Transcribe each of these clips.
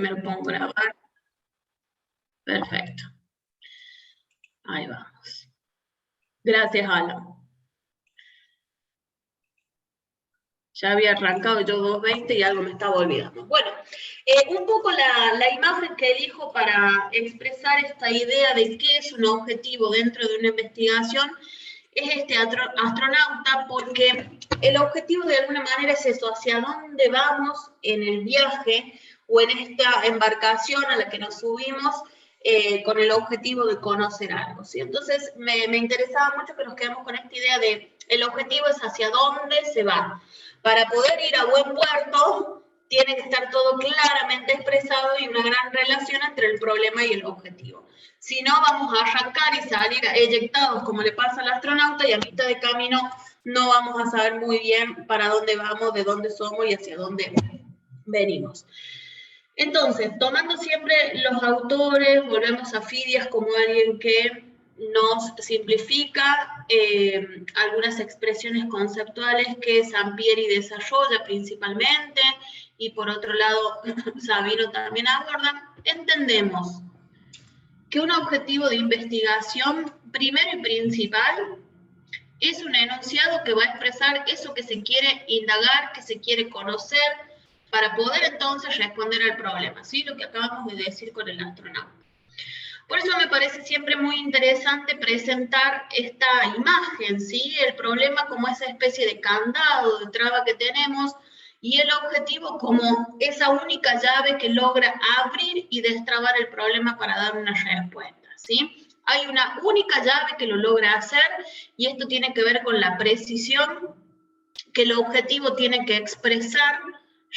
me lo pongo a grabar. Perfecto. Ahí vamos. Gracias, Alan. Ya había arrancado yo 2:20 y algo me estaba olvidando. Bueno, un poco la imagen que elijo para expresar esta idea de qué es un objetivo dentro de una investigación es este astronauta, porque el objetivo de alguna manera es eso, hacia dónde vamos en el viaje o en esta embarcación a la que nos subimos con el objetivo de conocer algo, ¿sí? Entonces me interesaba mucho que nos quedemos con esta idea de el objetivo es hacia dónde se va. Para poder ir a buen puerto, tiene que estar todo claramente expresado y una gran relación entre el problema y el objetivo. Si no, vamos a arrancar y salir eyectados, como le pasa al astronauta, y a mitad de camino no vamos a saber muy bien para dónde vamos, de dónde somos y hacia dónde venimos. Entonces, tomando siempre los autores, volvemos a Fidias como alguien que nos simplifica algunas expresiones conceptuales que Sampieri desarrolla principalmente, y por otro lado Sabino también aborda. Entendemos que un objetivo de investigación, primero y principal, es un enunciado que va a expresar eso que se quiere indagar, que se quiere conocer, para poder entonces responder al problema, ¿sí? Lo que acabamos de decir con el astronauta. Por eso me parece siempre muy interesante presentar esta imagen, ¿sí? El problema como esa especie de candado, de traba que tenemos, y el objetivo como esa única llave que logra abrir y destrabar el problema para dar una respuesta, ¿sí? Hay una única llave que lo logra hacer, y esto tiene que ver con la precisión que el objetivo tiene que expresar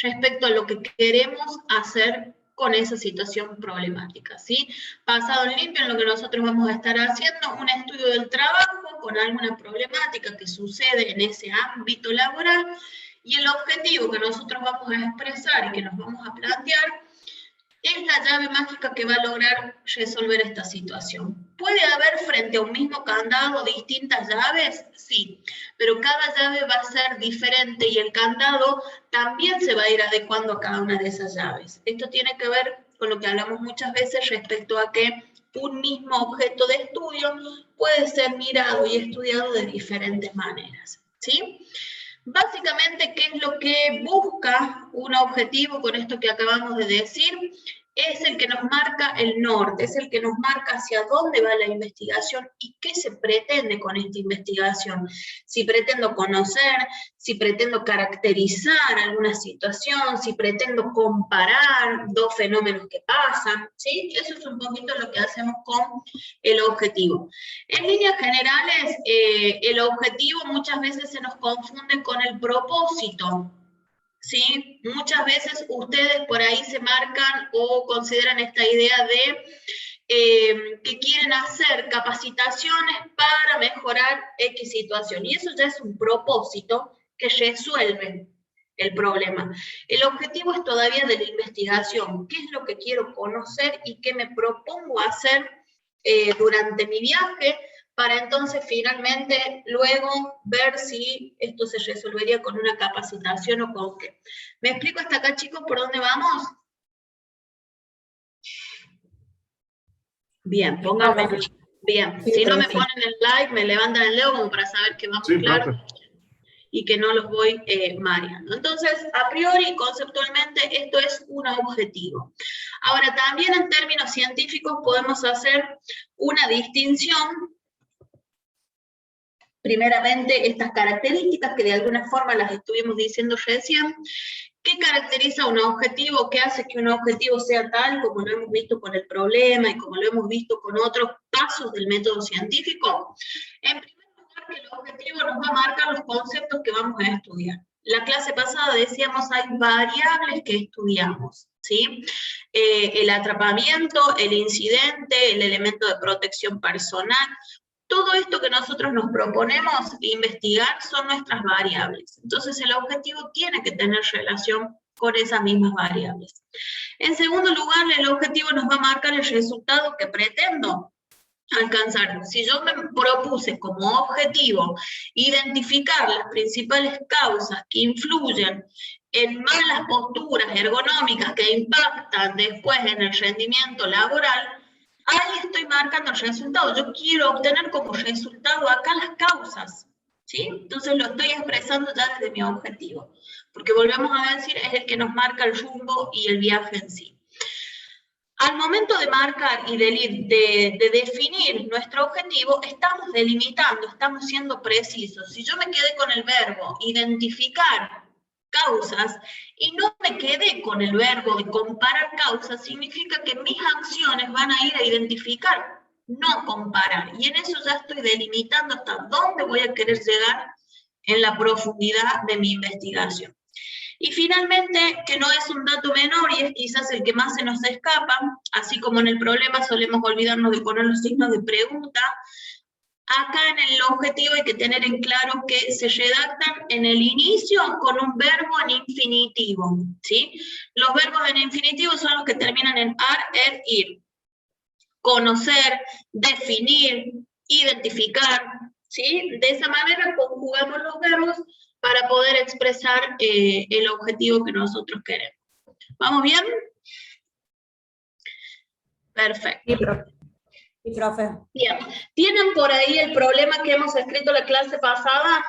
respecto a lo que queremos hacer con esa situación problemática, ¿sí? Basado en limpio, en lo que nosotros vamos a estar haciendo, un estudio del trabajo con alguna problemática que sucede en ese ámbito laboral, y el objetivo que nosotros vamos a expresar y que nos vamos a plantear es la llave mágica que va a lograr resolver esta situación. ¿Puede haber frente a un mismo candado distintas llaves? Sí, pero cada llave va a ser diferente y el candado también se va a ir adecuando a cada una de esas llaves. Esto tiene que ver con lo que hablamos muchas veces respecto a que un mismo objeto de estudio puede ser mirado y estudiado de diferentes maneras, ¿sí? Básicamente, ¿qué es lo que busca un objetivo con esto que acabamos de decir? Es el que nos marca el norte, es el que nos marca hacia dónde va la investigación y qué se pretende con esta investigación. Si pretendo conocer, si pretendo caracterizar alguna situación, si pretendo comparar dos fenómenos que pasan, ¿sí? Eso es un poquito lo que hacemos con el objetivo. En líneas generales, el objetivo muchas veces se nos confunde con el propósito, ¿sí? Muchas veces ustedes por ahí se marcan o consideran esta idea de que quieren hacer capacitaciones para mejorar X situación, y eso ya es un propósito que resuelve el problema. El objetivo es todavía de la investigación, qué es lo que quiero conocer y qué me propongo hacer durante mi viaje, para entonces finalmente luego ver si esto se resolvería con una capacitación o con qué. ¿Me explico hasta acá, chicos, por dónde vamos? Bien, pónganme. Bien, si no me ponen el like, me levantan el dedo como para saber que vamos claro y que no los voy mareando. Entonces, a priori, conceptualmente, esto es un objetivo. Ahora, también en términos científicos podemos hacer una distinción. Primeramente, estas características que de alguna forma las estuvimos diciendo recién. ¿Qué caracteriza un objetivo? ¿Qué hace que un objetivo sea tal como lo hemos visto con el problema y como lo hemos visto con otros pasos del método científico? En primer lugar, que el objetivo nos va a marcar los conceptos que vamos a estudiar. La clase pasada decíamos hay variables que estudiamos, ¿sí? El atrapamiento, el incidente, el elemento de protección personal. Todo esto que nosotros nos proponemos investigar son nuestras variables. Entonces, el objetivo tiene que tener relación con esas mismas variables. En segundo lugar, el objetivo nos va a marcar el resultado que pretendo alcanzar. Si yo me propuse como objetivo identificar las principales causas que influyen en malas posturas ergonómicas que impactan después en el rendimiento laboral, ahí estoy marcando el resultado. Yo quiero obtener como resultado acá las causas, ¿sí? Entonces lo estoy expresando ya desde mi objetivo, porque volvemos a decir, es el que nos marca el rumbo y el viaje en sí. Al momento de marcar y de definir nuestro objetivo, estamos delimitando, estamos siendo precisos. Si yo me quedé con el verbo identificar causas y no me quedé con el verbo de comparar causas, significa que mis acciones van a ir a identificar, no comparar. Y en eso ya estoy delimitando hasta dónde voy a querer llegar en la profundidad de mi investigación. Y finalmente, que no es un dato menor y es quizás el que más se nos escapa, así como en el problema solemos olvidarnos de poner los signos de pregunta, acá en el objetivo hay que tener en claro que se redactan en el inicio con un verbo en infinitivo, ¿sí? Los verbos en infinitivo son los que terminan en ar, ir. Conocer, definir, identificar, ¿sí? De esa manera conjugamos los verbos para poder expresar el objetivo que nosotros queremos. ¿Vamos bien? Perfecto. Sí, profe. Bien. ¿Tienen por ahí el problema que hemos escrito la clase pasada?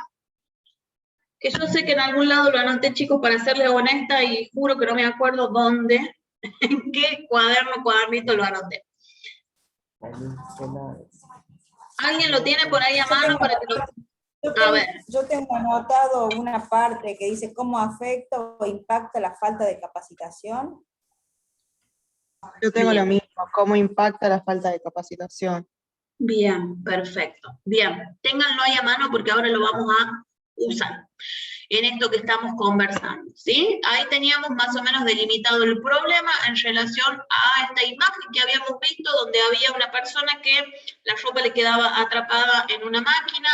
Que yo sé que en algún lado lo anoté, chicos, para serles honesta, y juro que no me acuerdo dónde, en qué cuadernito lo anoté. ¿Alguien lo tiene por ahí a mano para que lo... Yo tengo anotado una parte que dice cómo afecta o impacta la falta de capacitación. Yo tengo lo mismo, cómo impacta la falta de capacitación. Bien, perfecto. Bien, ténganlo ahí a mano porque ahora lo vamos a usar en esto que estamos conversando, ¿sí? Ahí teníamos más o menos delimitado el problema en relación a esta imagen que habíamos visto, donde había una persona que la ropa le quedaba atrapada en una máquina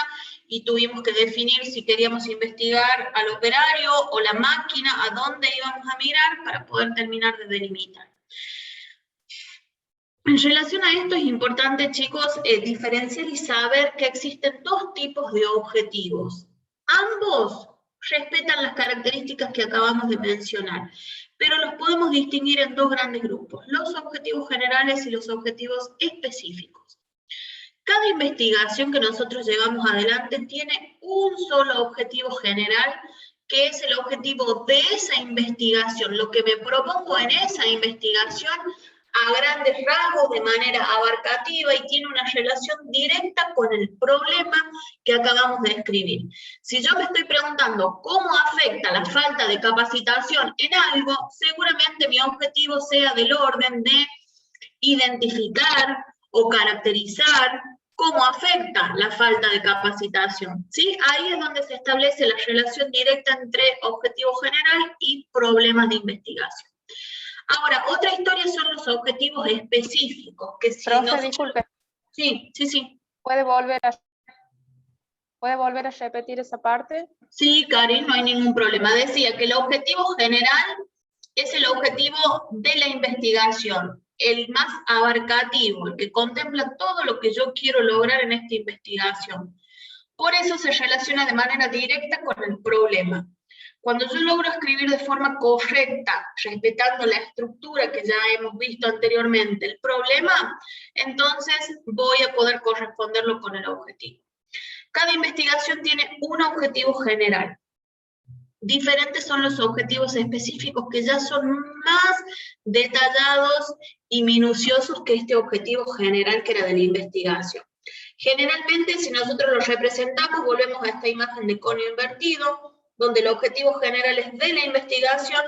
y tuvimos que definir si queríamos investigar al operario o la máquina, a dónde íbamos a mirar para poder terminar de delimitar. En relación a esto es importante, chicos, diferenciar y saber que existen dos tipos de objetivos. Ambos respetan las características que acabamos de mencionar, pero los podemos distinguir en dos grandes grupos, los objetivos generales y los objetivos específicos. Cada investigación que nosotros llevamos adelante tiene un solo objetivo general, que es el objetivo de esa investigación, lo que me propongo en esa investigación a grandes rasgos, de manera abarcativa, y tiene una relación directa con el problema que acabamos de escribir. Si yo me estoy preguntando cómo afecta la falta de capacitación en algo, seguramente mi objetivo sea del orden de identificar o caracterizar cómo afecta la falta de capacitación, ¿sí? Ahí es donde se establece la relación directa entre objetivo general y problemas de investigación. Ahora, otra historia son los objetivos específicos. Que si Profe, nosotros... disculpe. Sí. ¿Puede volver a repetir esa parte? Sí, Karin, no hay ningún problema. Decía que el objetivo general es el objetivo de la investigación, el más abarcativo, el que contempla todo lo que yo quiero lograr en esta investigación. Por eso se relaciona de manera directa con el problema. Cuando yo logro escribir de forma correcta, respetando la estructura que ya hemos visto anteriormente, el problema, entonces voy a poder corresponderlo con el objetivo. Cada investigación tiene un objetivo general. Diferentes son los objetivos específicos, que ya son más detallados y minuciosos que este objetivo general que era de la investigación. Generalmente, si nosotros lo representamos, volvemos a esta imagen de cono invertido, donde el objetivo general es de la investigación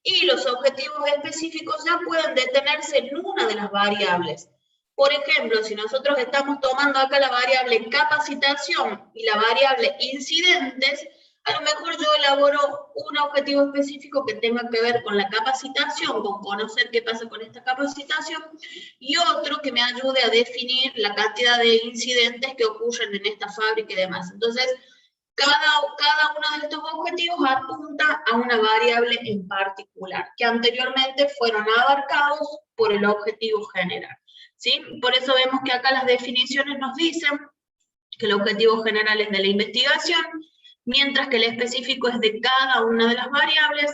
y los objetivos específicos ya pueden detenerse en una de las variables. Por ejemplo, si nosotros estamos tomando acá la variable capacitación y la variable incidentes, a lo mejor yo elaboro un objetivo específico que tenga que ver con la capacitación, con conocer qué pasa con esta capacitación, y otro que me ayude a definir la cantidad de incidentes que ocurren en esta fábrica y demás. Entonces, cada uno de estos objetivos apunta a una variable en particular, que anteriormente fueron abarcados por el objetivo general, ¿sí? Por eso vemos que acá las definiciones nos dicen que el objetivo general es de la investigación, mientras que el específico es de cada una de las variables,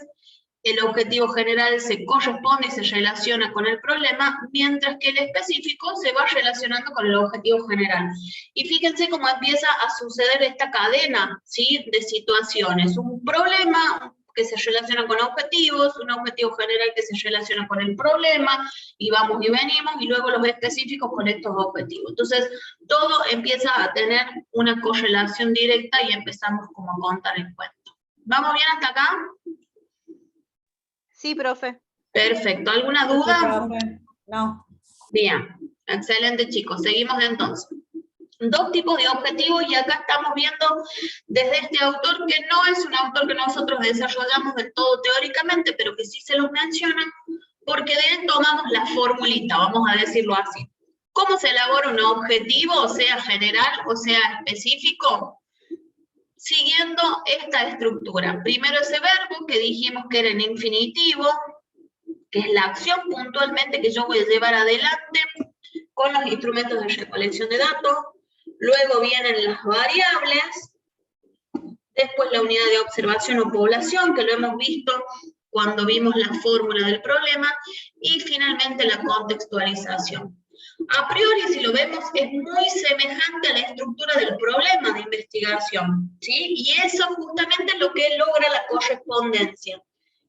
el objetivo general se corresponde y se relaciona con el problema, mientras que el específico se va relacionando con el objetivo general. Y fíjense cómo empieza a suceder esta cadena, ¿sí?, de situaciones. Un problema que se relaciona con objetivos, un objetivo general que se relaciona con el problema, y vamos y venimos, y luego los específicos con estos objetivos. Entonces, todo empieza a tener una correlación directa y empezamos como a contar el cuento. ¿Vamos bien hasta acá? Sí, profe. Perfecto. ¿Alguna duda? No. Bien. Excelente, chicos. Seguimos entonces. Dos tipos de objetivos, y acá estamos viendo desde este autor, que no es un autor que nosotros desarrollamos del todo teóricamente, pero que sí se los menciona, porque de él tomamos la formulita, vamos a decirlo así. ¿Cómo se elabora un objetivo, sea general o sea específico? Siguiendo esta estructura. Primero ese verbo que dijimos que era en infinitivo, que es la acción puntualmente que yo voy a llevar adelante con los instrumentos de recolección de datos. Luego vienen las variables, después la unidad de observación o población, que lo hemos visto cuando vimos la fórmula del problema, y finalmente la contextualización. A priori, si lo vemos, es muy semejante a la estructura del problema de investigación, ¿sí? Y eso justamente es lo que logra la correspondencia.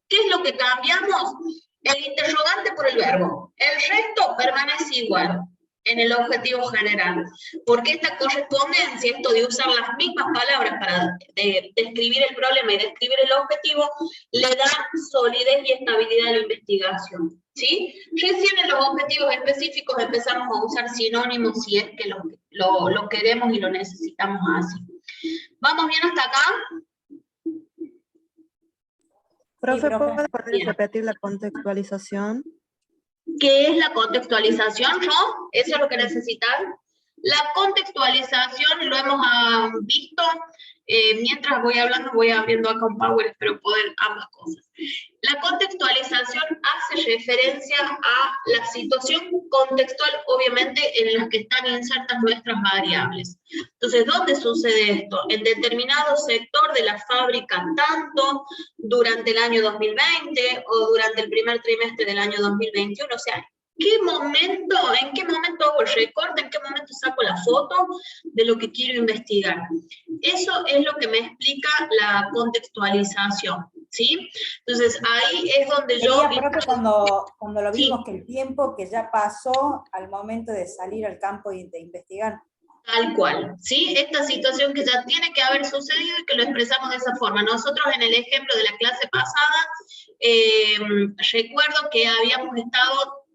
¿Qué es lo que cambiamos? El interrogante por el verbo. El resto permanece igual en el objetivo general, porque esta correspondencia, esto de usar las mismas palabras para describir el problema y describir el objetivo, le da solidez y estabilidad a la investigación, ¿sí? Recién en los objetivos específicos empezamos a usar sinónimos si es que lo queremos y lo necesitamos así. ¿Vamos bien hasta acá? Profe, profe. ¿puede repetir la contextualización? ¿Qué es la contextualización, no? ¿Eso es lo que necesitan? La contextualización lo hemos visto, mientras voy hablando voy abriendo acá un Power, espero poder ambas cosas. La contextualización hace referencia a la situación contextual, obviamente, en la que están insertas nuestras variables. Entonces, ¿dónde sucede esto? En determinado sector de la fábrica, tanto durante el año 2020 o durante el primer trimestre del año 2021, o sea, ¿en qué momento hago el recorte? ¿En qué momento saco la foto de lo que quiero investigar? Eso es lo que me explica la contextualización, ¿sí? Entonces, ahí es donde yo... Profe, cuando lo vimos, que el tiempo que ya pasó al momento de salir al campo y de investigar. Tal cual, ¿sí? Esta situación que ya tiene que haber sucedido y que lo expresamos de esa forma. Nosotros en el ejemplo de la clase pasada, recuerdo que habíamos estado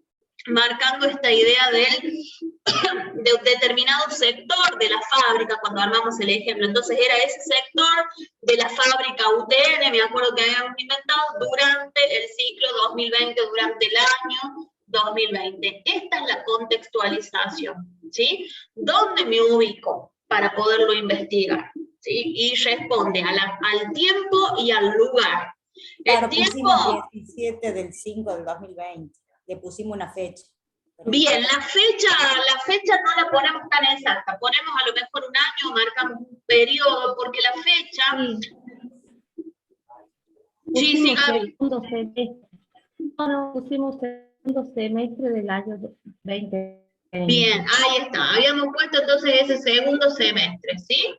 marcando esta idea de un determinado sector de la fábrica cuando armamos el ejemplo. Entonces era ese sector de la fábrica UTN, me acuerdo que habíamos inventado, durante el ciclo 2020, durante el año 2020. Esta es la contextualización, ¿sí? ¿Dónde me ubico para poderlo investigar? ¿Sí? Y responde al tiempo y al lugar. Claro, el tiempo... pusimos 17 del 5 del 2020. Le pusimos una fecha. Bien, la fecha no la ponemos tan exacta, ponemos a lo mejor un año, marcamos un periodo, porque la fecha... Sí, Gaby. Pusimos segundo semestre del año 2020. Bien, ahí está, habíamos puesto entonces ese segundo semestre, ¿sí?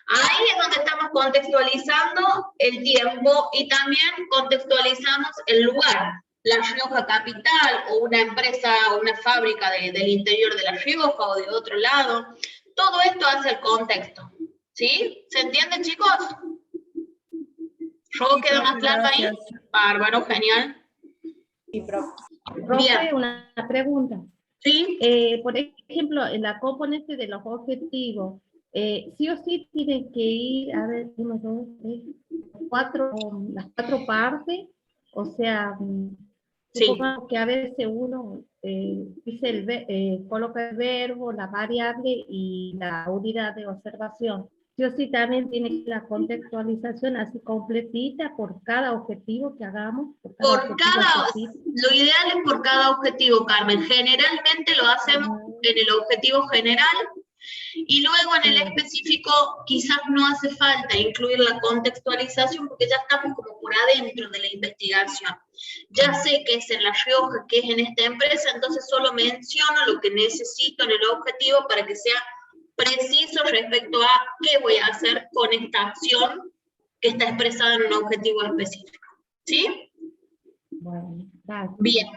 Ahí es donde estamos contextualizando el tiempo y también contextualizamos el lugar. La Rioja capital, o una empresa, o una fábrica del interior de La Rioja, o de otro lado. Todo esto hace el contexto, ¿sí? ¿Se entiende, chicos? ¿Yo quedo más claro ahí? Bárbaro, genial. Sí, profe. Profe, una pregunta. Sí. Por ejemplo, en la componente de los objetivos, sí o sí tiene que ir, a ver, 1, 2, 3, 4, las 4 partes, o sea... Sí. Supongamos que a veces uno coloca el verbo, la variable y la unidad de observación. Sí o sí también tiene la contextualización así completita por cada objetivo que hagamos. Lo ideal es por cada objetivo, Carmen. Generalmente lo hacemos en el objetivo general Y luego en el específico quizás no hace falta incluir la contextualización porque ya estamos como por adentro de la investigación. Ya sé que es en La Rioja, que es en esta empresa, entonces solo menciono lo que necesito en el objetivo para que sea preciso respecto a qué voy a hacer con esta acción que está expresada en un objetivo específico. ¿Sí? Bueno, gracias. Bien.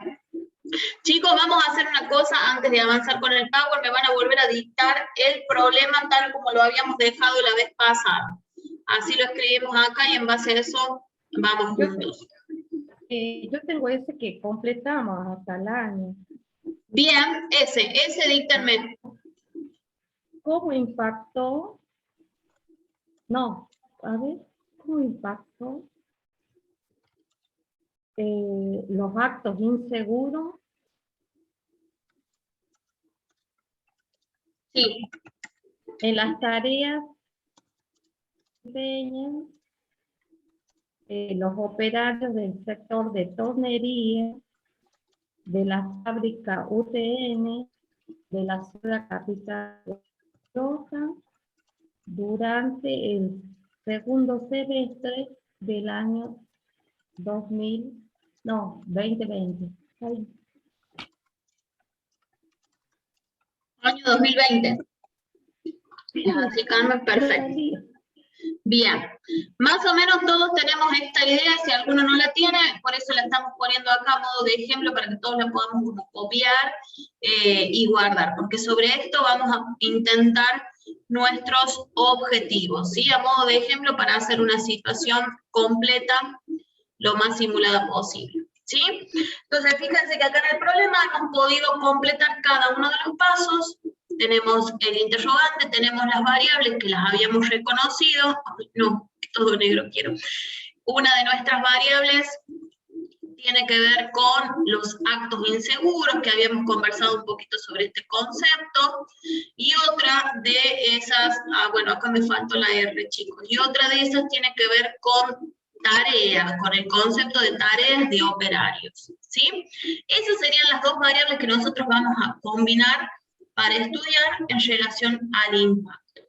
Chicos, vamos a hacer una cosa antes de avanzar con el Power. Me van a volver a dictar el problema tal como lo habíamos dejado la vez pasada. Así lo escribimos acá y en base a eso vamos juntos. Yo tengo ese que completamos hasta el año. Bien, ese díctenme. ¿Cómo impactó? No, a ver, ¿cómo impactó los actos inseguros? Sí. En las tareas que desempeñan los operarios del sector de tornería de la fábrica UTN de la ciudad capital de Roja durante el segundo semestre del año 2020. Ay, Año 2020. Así, Carmen, perfecto. Bien, más o menos todos tenemos esta idea, si alguno no la tiene, por eso la estamos poniendo acá a modo de ejemplo para que todos la podamos como copiar y guardar, porque sobre esto vamos a intentar nuestros objetivos, ¿sí? A modo de ejemplo para hacer una situación completa lo más simulada posible, ¿sí? Entonces fíjense que acá en el problema hemos podido completar cada uno de los pasos. Tenemos el interrogante, tenemos las variables que las habíamos reconocido. No, todo negro quiero. Una de nuestras variables tiene que ver con los actos inseguros, que habíamos conversado un poquito sobre este concepto. Y otra de esas, bueno, acá me faltó la R, chicos. Y otra de esas tiene que ver con tareas, con el concepto de tareas de operarios, ¿sí? Esas serían las dos variables que nosotros vamos a combinar para estudiar en relación al impacto.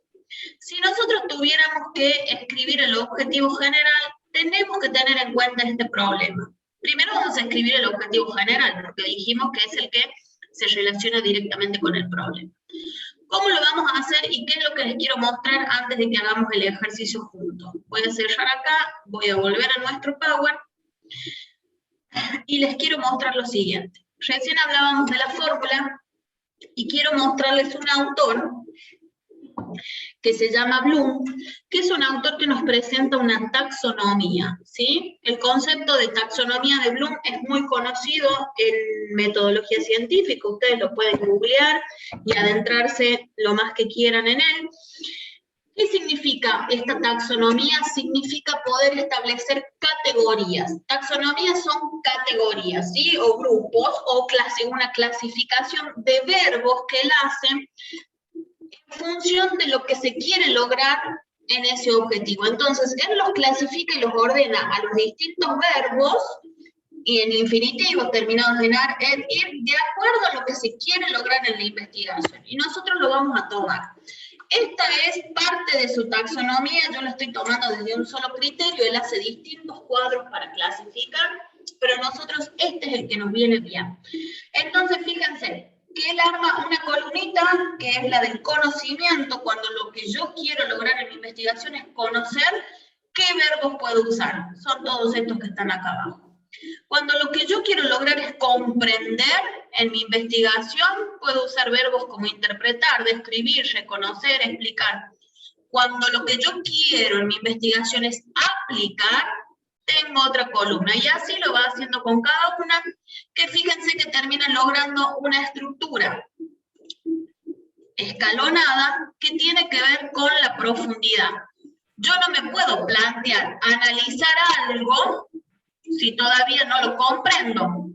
Si nosotros tuviéramos que escribir el objetivo general, tenemos que tener en cuenta este problema. Primero vamos a escribir el objetivo general, porque dijimos que es el que se relaciona directamente con el problema. ¿Cómo lo vamos a hacer y qué es lo que les quiero mostrar antes de que hagamos el ejercicio juntos? Voy a cerrar acá, voy a volver a nuestro Power y les quiero mostrar lo siguiente. Recién hablábamos de la fórmula y quiero mostrarles un autor que se llama Bloom, que es un autor que nos presenta una taxonomía, ¿sí? El concepto de taxonomía de Bloom es muy conocido en metodología científica, ustedes lo pueden googlear y adentrarse lo más que quieran en él. ¿Qué significa esta taxonomía? Significa poder establecer categorías. Taxonomías son categorías, ¿sí? O grupos, o una clasificación de verbos que él hace en función de lo que se quiere lograr en ese objetivo. Entonces, él los clasifica y los ordena a los distintos verbos, y en infinitivos terminados en ir de acuerdo a lo que se quiere lograr en la investigación. Y nosotros lo vamos a tomar. Esta es parte de su taxonomía, yo lo estoy tomando desde un solo criterio, él hace distintos cuadros para clasificar, pero nosotros este es el que nos viene bien. Entonces, fíjense, que él arma una columnita que es la del conocimiento, cuando lo que yo quiero lograr en mi investigación es conocer qué verbos puedo usar. Son todos estos que están acá abajo. Cuando lo que yo quiero lograr es comprender en mi investigación, puedo usar verbos como interpretar, describir, reconocer, explicar. Cuando lo que yo quiero en mi investigación es aplicar, tengo otra columna, y así lo va haciendo con cada una, que fíjense que terminan logrando una estructura escalonada que tiene que ver con la profundidad. Yo no me puedo plantear analizar algo si todavía no lo comprendo.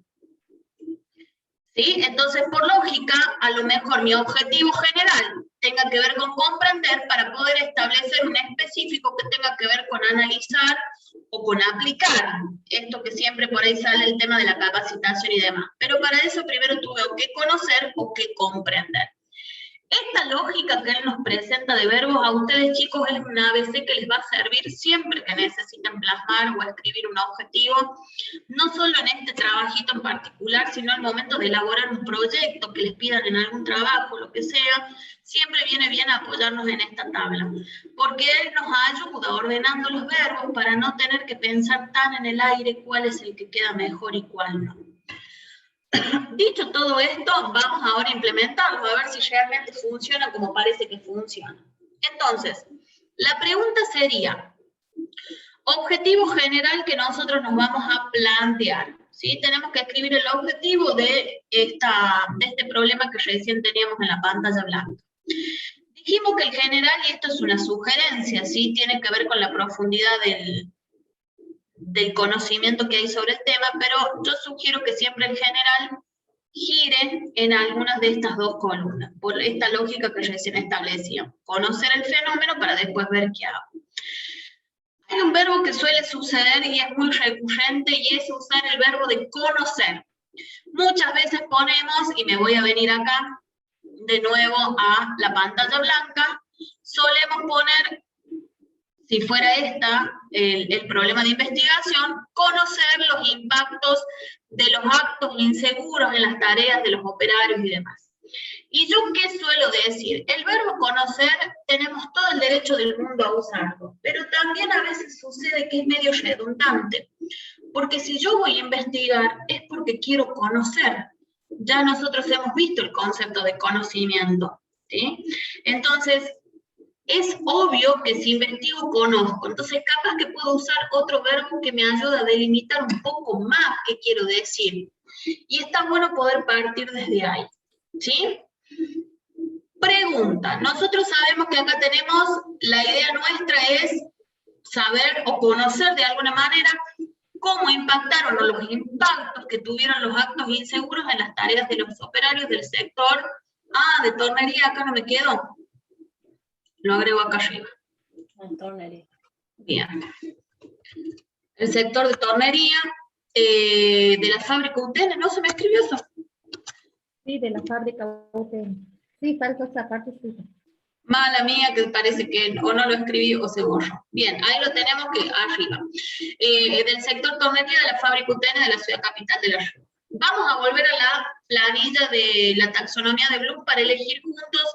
¿Sí? Entonces, por lógica, a lo mejor mi objetivo general tenga que ver con comprender para poder establecer un específico que tenga que ver con analizar o con aplicar. Esto que siempre por ahí sale el tema de la capacitación y demás. Pero para eso primero tuve que conocer o que comprender. Esta lógica que él nos presenta de verbos a ustedes, chicos, es un ABC que les va a servir siempre que necesiten plasmar o escribir un objetivo, no solo en este trabajito en particular, sino al momento de elaborar un proyecto que les pidan en algún trabajo, lo que sea, siempre viene bien apoyarnos en esta tabla, porque él nos ayuda ordenando los verbos para no tener que pensar tan en el aire cuál es el que queda mejor y cuál no. Dicho todo esto, vamos ahora a implementarlo, a ver si realmente funciona como parece que funciona. Entonces, la pregunta sería, objetivo general que nosotros nos vamos a plantear, ¿sí? Tenemos que escribir el objetivo de este problema que recién teníamos en la pantalla blanca. Dijimos que el general, y esto es una sugerencia, ¿sí? Tiene que ver con la profundidad del conocimiento que hay sobre el tema, pero yo sugiero que siempre el general gire en algunas de estas dos columnas, por esta lógica que recién establecía. Conocer el fenómeno para después ver qué hago. Hay un verbo que suele suceder y es muy recurrente, y es usar el verbo de conocer. Muchas veces ponemos, y me voy a venir acá de nuevo a la pantalla blanca, solemos poner, si fuera el problema de investigación, conocer los impactos de los actos inseguros en las tareas de los operarios y demás. ¿Y yo qué suelo decir? El verbo conocer tenemos todo el derecho del mundo a usarlo, pero también a veces sucede que es medio redundante, porque si yo voy a investigar es porque quiero conocer. Ya nosotros hemos visto el concepto de conocimiento, ¿sí? Entonces, es obvio que si investigo, conozco. Entonces, capaz que puedo usar otro verbo que me ayude a delimitar un poco más qué quiero decir. Y está bueno poder partir desde ahí, ¿sí? Pregunta. Nosotros sabemos que acá tenemos, la idea nuestra es saber o conocer de alguna manera cómo impactaron o los impactos que tuvieron los actos inseguros en las tareas de los operarios del sector. De tornería, acá no me quedo. Lo agrego acá arriba. Tornería. Bien. El sector de tornería de la fábrica UTN, ¿no se me escribió eso? Sí, de la fábrica UTN. Sí, falta esa parte, sí. Mala mía, que parece que o no lo escribí o se borró. Bien, ahí lo tenemos que arriba. Del sector tornería de la fábrica UTN de la ciudad capital de La Rioja. Vamos a volver a la planilla de la taxonomía de Bloom para elegir juntos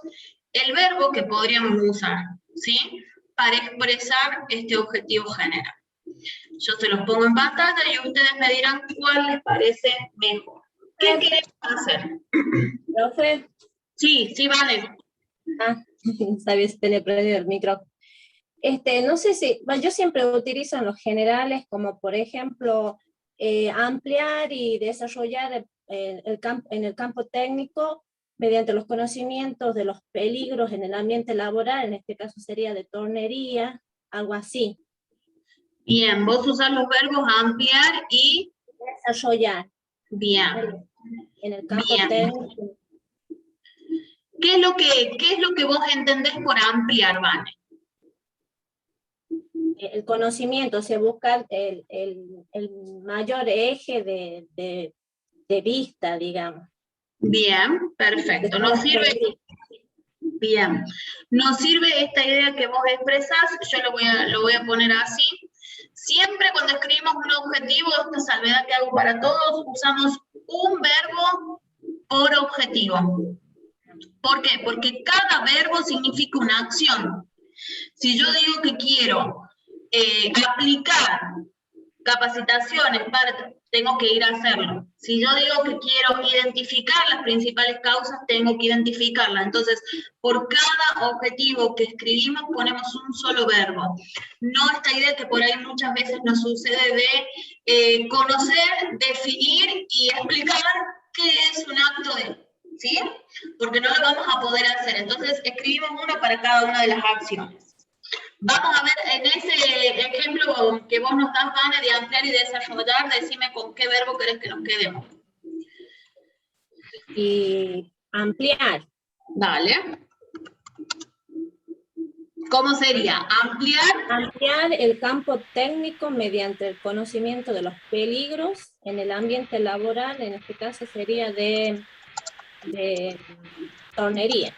el verbo que podríamos usar, ¿sí? Para expresar este objetivo general. Yo se los pongo en pantalla y ustedes me dirán cuál les parece mejor. ¿Qué queremos hacer? ¿Profe? Sí, vale. Sabía si tenía prendido el micrófono. No sé si, bueno, yo siempre utilizo en los generales como por ejemplo ampliar y desarrollar en el campo técnico mediante los conocimientos de los peligros en el ambiente laboral, en este caso sería de tornería, algo así. Bien, vos usás los verbos ampliar y desarrollar. Bien. En el campo Bien. técnico. ¿Qué es lo que vos entendés por ampliar, Vane? El conocimiento, se busca el mayor eje de vista, digamos. Bien, perfecto. Nos sirve, bien. Nos sirve esta idea que vos expresás, yo lo voy a poner así. Siempre cuando escribimos un objetivo, esta salvedad que hago para todos, usamos un verbo por objetivo. ¿Por qué? Porque cada verbo significa una acción. Si yo digo que quiero aplicar capacitaciones, tengo que ir a hacerlo. Si yo digo que quiero identificar las principales causas, tengo que identificarlas. Entonces, por cada objetivo que escribimos, ponemos un solo verbo. No esta idea que por ahí muchas veces nos sucede de conocer, definir y explicar qué es un acto de... ¿Sí? Porque no lo vamos a poder hacer. Entonces, escribimos uno para cada una de las acciones. Vamos a ver, en ese ejemplo que vos nos das, Vane, de ampliar y desarrollar, decime con qué verbo querés que nos quedemos. Y ampliar. Dale. ¿Cómo sería? Ampliar. Ampliar el campo técnico mediante el conocimiento de los peligros en el ambiente laboral, en este caso sería de tornería.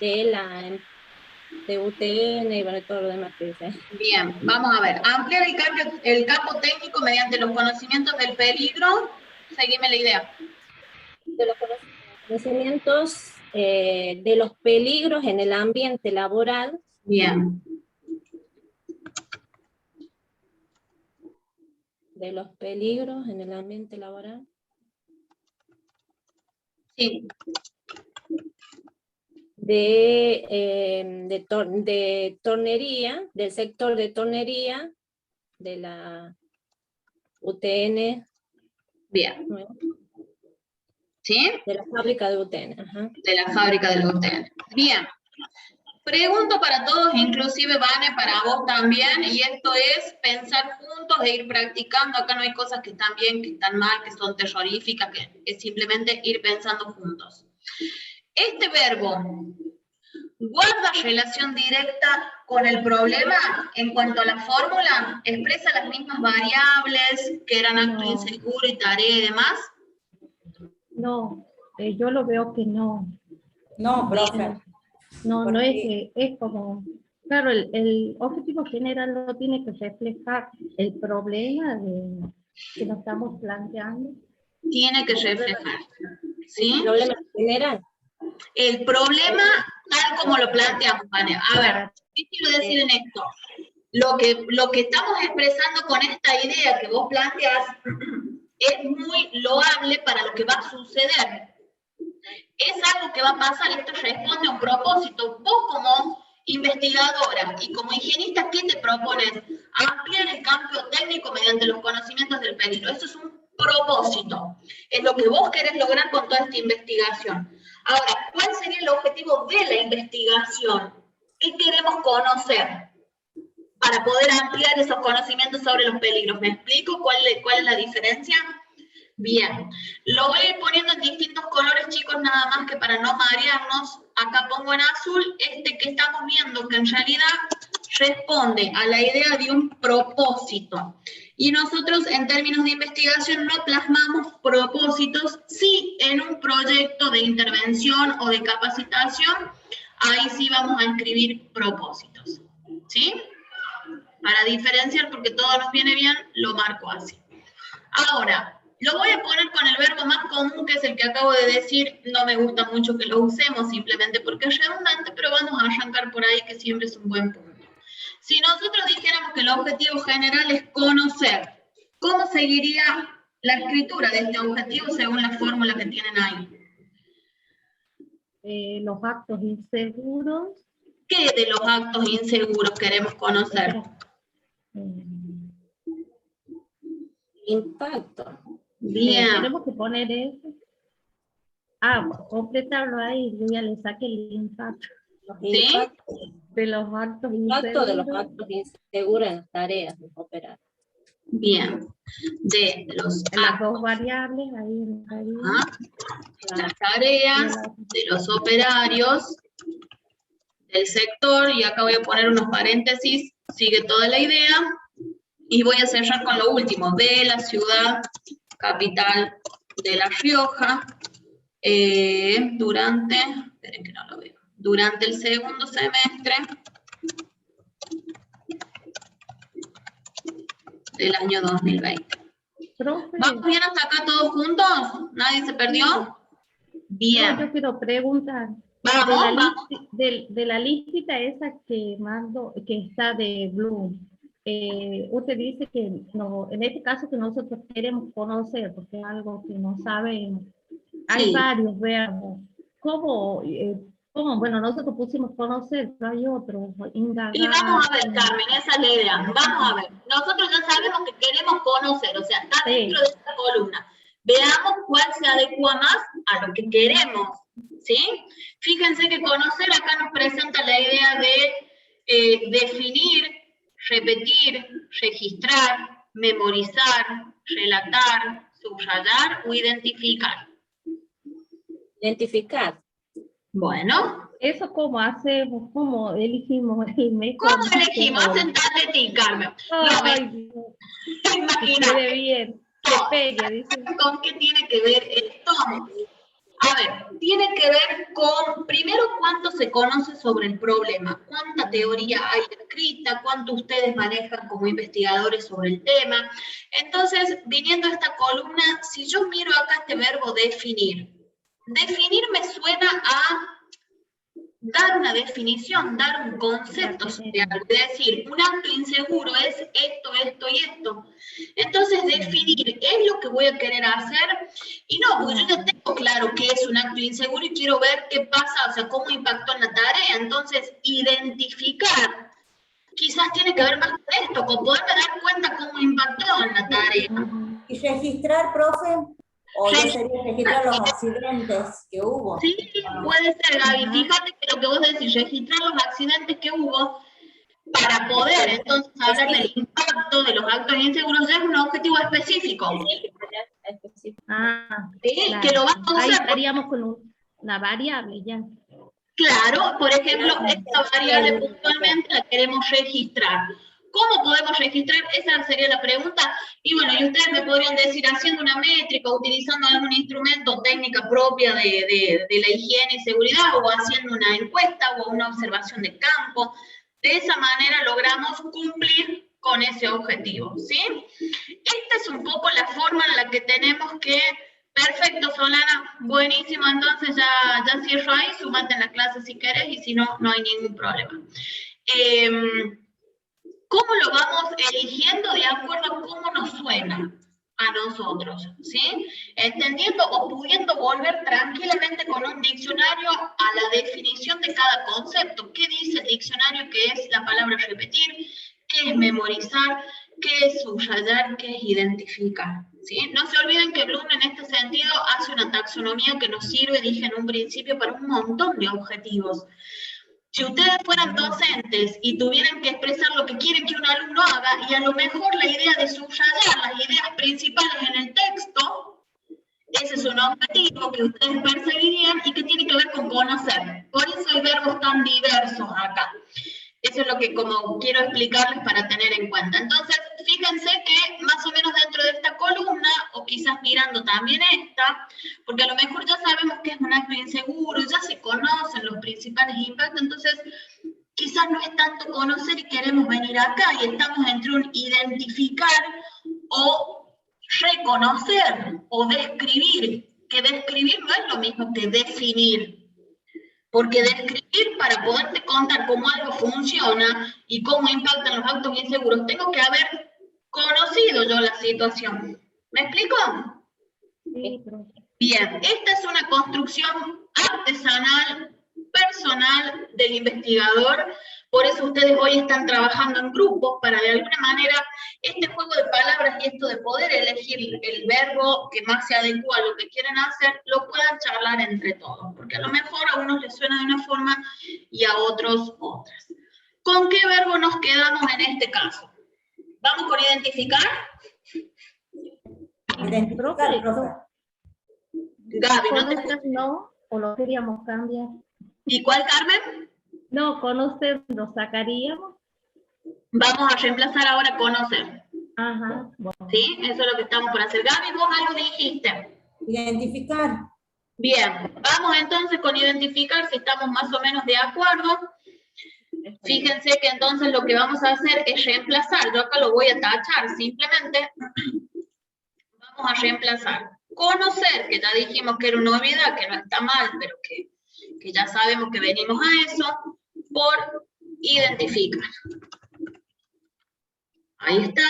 de UTN y bueno, todo lo demás que dice. Bien, vamos a ver. Ampliar el campo técnico mediante los conocimientos del peligro. Seguime la idea. De los conocimientos de los peligros en el ambiente laboral. Bien. De los peligros en el ambiente laboral. Sí. De tornería, del sector de tornería, de la UTN. Bien. ¿No? ¿Sí? De la fábrica de UTN. Ajá. De la fábrica de UTN. Bien. Pregunto para todos, inclusive Vane, para vos también, y esto es pensar juntos e ir practicando. Acá no hay cosas que están bien, que están mal, que son terroríficas, que es simplemente ir pensando juntos. Este verbo, ¿guarda relación directa con el problema en cuanto a la fórmula? ¿Expresa las mismas variables que eran acto inseguro y tarea y demás? No, yo lo veo que no. No, profe. No, no es que es como, claro, el objetivo general no tiene que reflejar el problema que nos estamos planteando. Tiene que reflejar, ¿sí? ¿El problema general? El problema tal como lo planteamos, Vane. A ver, ¿qué quiero decir en esto? Lo que estamos expresando con esta idea que vos planteas es muy loable para lo que va a suceder. Es algo que va a pasar, esto responde a un propósito. Vos como investigadora y como higienista, ¿qué te propones? Ampliar el campo técnico mediante los conocimientos del peligro. Eso es un propósito. Es lo que vos querés lograr con toda esta investigación. Ahora, ¿cuál sería el objetivo de la investigación? ¿Qué queremos conocer para poder ampliar esos conocimientos sobre los peligros? ¿Me explico cuál es la diferencia? Bien, lo voy a ir poniendo en distintos colores, chicos, nada más que para no marearnos. Acá pongo en azul este que estamos viendo, que en realidad responde a la idea de un propósito. Y nosotros, en términos de investigación, no plasmamos propósitos, sí en un proyecto de intervención o de capacitación, ahí sí vamos a escribir propósitos, ¿sí? Para diferenciar, porque todo nos viene bien, lo marco así. Ahora, lo voy a poner con el verbo más común, que es el que acabo de decir. No me gusta mucho que lo usemos simplemente porque es redundante, pero vamos a arrancar por ahí, que siempre es un buen punto. Si nosotros dijéramos que el objetivo general es conocer, ¿cómo seguiría la escritura de este objetivo según la fórmula que tienen ahí? Los actos inseguros. ¿Qué de los actos inseguros queremos conocer? Impacto. Bien. Tenemos que poner eso. Completarlo ahí, yo ya le saqué el impacto. ¿Sí? De los actos Impacto de los actos inseguros en las tareas de operar. Bien. De los las dos variables, ahí. Las tareas de los operarios del sector, y acá voy a poner unos paréntesis, sigue toda la idea, y voy a cerrar con lo último, de la ciudad capital de La Rioja, esperen que no lo veo, durante el segundo semestre del año 2020. Profe, ¿Vamos bien hasta acá todos juntos? ¿Nadie se perdió? Bien. yo quiero preguntar. Vamos. De la listita esa que mando, que está de Bloom, usted dice que no, en este caso que nosotros queremos conocer, porque es algo que no sabemos. Hay varios verbos. ¿Cómo? Bueno, nosotros pusimos conocer, pero hay otros, indagar. Y vamos a ver, Carmen, esa es la idea. Vamos a ver. Nosotros ya sabemos que queremos conocer, o sea, está dentro de esta columna. Veamos cuál se adecua más a lo que queremos, ¿sí? Fíjense que conocer acá nos presenta la idea de definir, repetir, registrar, memorizar, relatar, subrayar o identificar. Identificar. Bueno. ¿Eso cómo hacemos? ¿Cómo elegimos el mejor? ¿Cómo elegimos? Sentate a ti, Carmen. Imagínate. Bien. Que pegue, dice. ¿Con qué tiene que ver esto? A ver, tiene que ver con, primero, cuánto se conoce sobre el problema, cuánta teoría hay escrita, cuánto ustedes manejan como investigadores sobre el tema. Entonces, viniendo a esta columna, si yo miro acá este verbo definir me suena a dar una definición, dar un concepto sobre algo, es decir, un acto inseguro es esto, esto y esto. Entonces, definir es lo que voy a querer hacer, y no, porque yo ya tengo claro qué es un acto inseguro y quiero ver qué pasa, o sea, cómo impactó en la tarea. Entonces, identificar quizás tiene que ver más con esto, con poderme dar cuenta cómo impactó en la tarea. ¿Y registrar, profe? ¿O ya sería registrar los accidentes que hubo? Sí, puede ser, Gaby. Fíjate que lo que vos decís, registrar los accidentes que hubo para poder entonces hablar del impacto de los actos inseguros ya es un objetivo específico. Ah, ¿Sí? claro. Que lo vas a Ahí usar. estaríamos con una variable ya. Claro, por ejemplo, esta variable puntualmente la queremos registrar. ¿Cómo podemos registrar? Esa sería la pregunta. Y bueno, y ustedes me podrían decir, haciendo una métrica, utilizando algún instrumento, técnica propia de la higiene y seguridad, o haciendo una encuesta o una observación de campo. De esa manera logramos cumplir con ese objetivo, ¿sí? Esta es un poco la forma en la que tenemos que... Perfecto, Solana, buenísimo, entonces ya cierro ahí, sumate en la clase si querés, y si no, no hay ningún problema. ¿Cómo lo vamos eligiendo? De acuerdo a cómo nos suena a nosotros, ¿sí? Entendiendo o pudiendo volver tranquilamente con un diccionario a la definición de cada concepto. ¿Qué dice el diccionario? ¿Qué es la palabra repetir? ¿Qué es memorizar? ¿Qué es subrayar? ¿Qué es identificar? ¿Sí? No se olviden que Bloom en este sentido hace una taxonomía que nos sirve, dije en un principio, para un montón de objetivos. Si ustedes fueran docentes y tuvieran que expresar lo que quieren que un alumno haga, y a lo mejor la idea de subrayar las ideas principales en el texto, ese es un objetivo que ustedes perseguirían y que tiene que ver con conocer. Por eso hay verbos tan diversos acá. Eso es lo que como quiero explicarles para tener en cuenta. Entonces, fíjense que más o menos dentro de esta columna, o quizás mirando también esta, porque a lo mejor ya sabemos que es un acto inseguro, ya se conocen los principales impactos, entonces quizás no es tanto conocer y queremos venir acá, y estamos entre un identificar o reconocer o describir, que describir no es lo mismo que definir. Porque describir, para poderte contar cómo algo funciona y cómo impactan los actos inseguros, tengo que haber conocido yo la situación. ¿Me explico? Sí, profe. Bien, esta es una construcción artesanal, personal del investigador. Por eso ustedes hoy están trabajando en grupos para de alguna manera este juego de palabras y esto de poder elegir el verbo que más se adecua a lo que quieren hacer, lo puedan charlar entre todos, porque a lo mejor a unos les suena de una forma y a otros otras. ¿Con qué verbo nos quedamos en este caso? ¿Vamos con identificar? Identificar, profe. Gaby, ¿no te... ¿Conocer no? ¿O lo queríamos cambiar? ¿Y cuál, Carmen? No, conocer lo sacaríamos. Vamos a reemplazar ahora conocer. Ajá, bueno. ¿Sí? Eso es lo que estamos por hacer. Gaby, vos algo dijiste. Identificar. Bien, vamos entonces con identificar si estamos más o menos de acuerdo. Fíjense que entonces lo que vamos a hacer es reemplazar. Yo acá lo voy a tachar, simplemente vamos a reemplazar. Conocer, que ya dijimos que era una obviedad, que no está mal, pero que ya sabemos que venimos a eso, por identificar. Ahí está,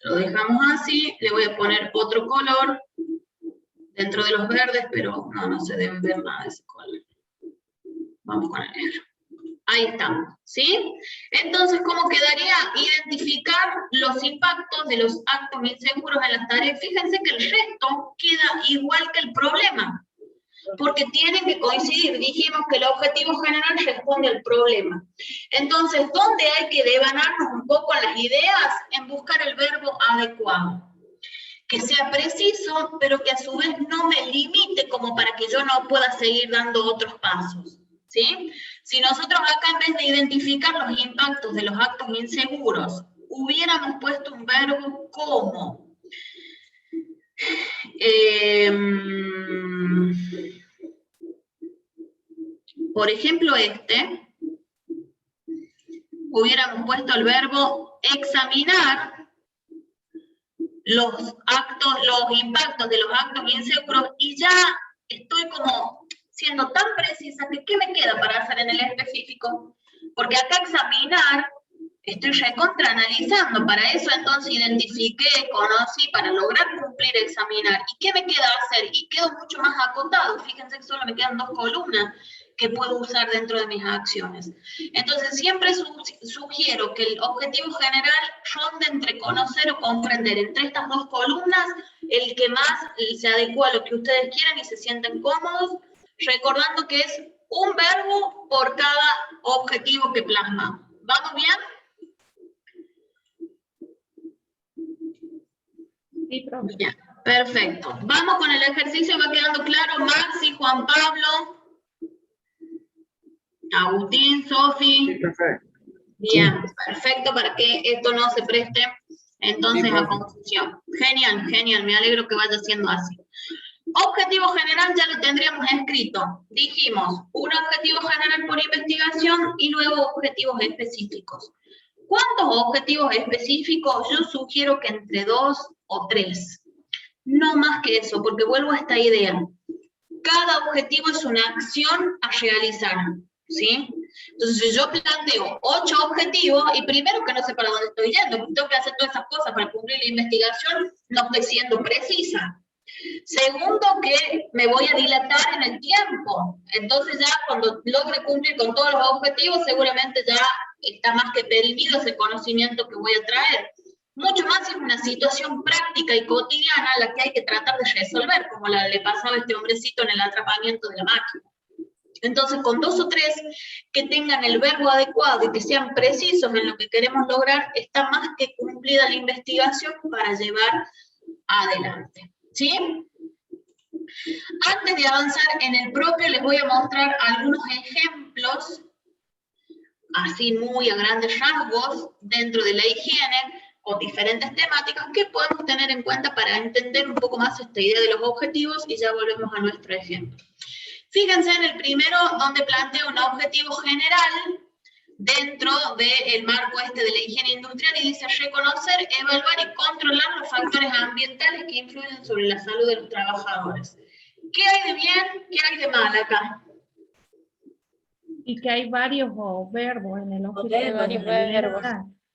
lo dejamos así, le voy a poner otro color dentro de los verdes, pero no se debe ver nada de ese color. Vamos con el negro. Ahí estamos, ¿sí? Entonces, ¿cómo quedaría? Identificar los impactos de los actos inseguros en las tareas. Fíjense que el resto queda igual que el problema, porque tienen que coincidir. Dijimos que el objetivo general responde al problema. Entonces, ¿dónde hay que devanarnos un poco las ideas? En buscar el verbo adecuado. Que sea preciso, pero que a su vez no me limite como para que yo no pueda seguir dando otros pasos. ¿Sí? Si nosotros acá, en vez de identificar los impactos de los actos inseguros, hubiéramos puesto un verbo como por ejemplo hubiéramos puesto el verbo examinar los impactos de los actos inseguros, y ya estoy como siendo tan precisa que ¿qué me queda para hacer en el específico? Porque acá examinar, estoy recontraanalizando, para eso entonces identifiqué, conocí, para lograr cumplir examinar. ¿Y qué me queda hacer? Y quedo mucho más acotado, fíjense que solo me quedan 2 columnas que puedo usar dentro de mis acciones. Entonces siempre sugiero que el objetivo general ronde entre conocer o comprender. Entre estas 2 columnas, el que más se adecua a lo que ustedes quieran y se sienten cómodos, recordando que es un verbo por cada objetivo que plasma. ¿Vamos bien? Sí, profe. Bien, perfecto. Vamos con el ejercicio, ¿va quedando claro? Maxi, Juan Pablo, Agustín, Sofi. Sí, perfecto. Bien, perfecto, para que esto no se preste entonces Sí, a profe. confusión. Genial, genial, me alegro que vaya siendo así. Objetivo general ya lo tendríamos escrito. Dijimos, un objetivo general por investigación y luego objetivos específicos. ¿Cuántos objetivos específicos? Yo sugiero que entre 2 o 3. No más que eso, porque vuelvo a esta idea. Cada objetivo es una acción a realizar, ¿sí? Entonces yo planteo 8 objetivos y primero que no sé para dónde estoy yendo, porque tengo que hacer todas esas cosas para cumplir la investigación, no estoy siendo precisa. Segundo, que me voy a dilatar en el tiempo. Entonces ya cuando logre cumplir con todos los objetivos, seguramente ya está más que perimido ese conocimiento que voy a traer. Mucho más si es una situación práctica y cotidiana la que hay que tratar de resolver, como la le pasaba a este hombrecito en el atrapamiento de la máquina. Entonces, con 2 o 3 que tengan el verbo adecuado y que sean precisos en lo que queremos lograr, está más que cumplida la investigación para llevar adelante. ¿Sí? Antes de avanzar en el propio, les voy a mostrar algunos ejemplos, así muy a grandes rasgos, dentro de la higiene, con diferentes temáticas que podemos tener en cuenta para entender un poco más esta idea de los objetivos, y ya volvemos a nuestro ejemplo. Fíjense en el primero, donde planteo un objetivo general dentro del marco de la higiene industrial, y dice reconocer, evaluar y controlar los factores ambientales que influyen sobre la salud de los trabajadores. ¿Qué hay de bien? ¿Qué hay de mal acá? Y que hay varios verbos en el objetivo. Varios verbos.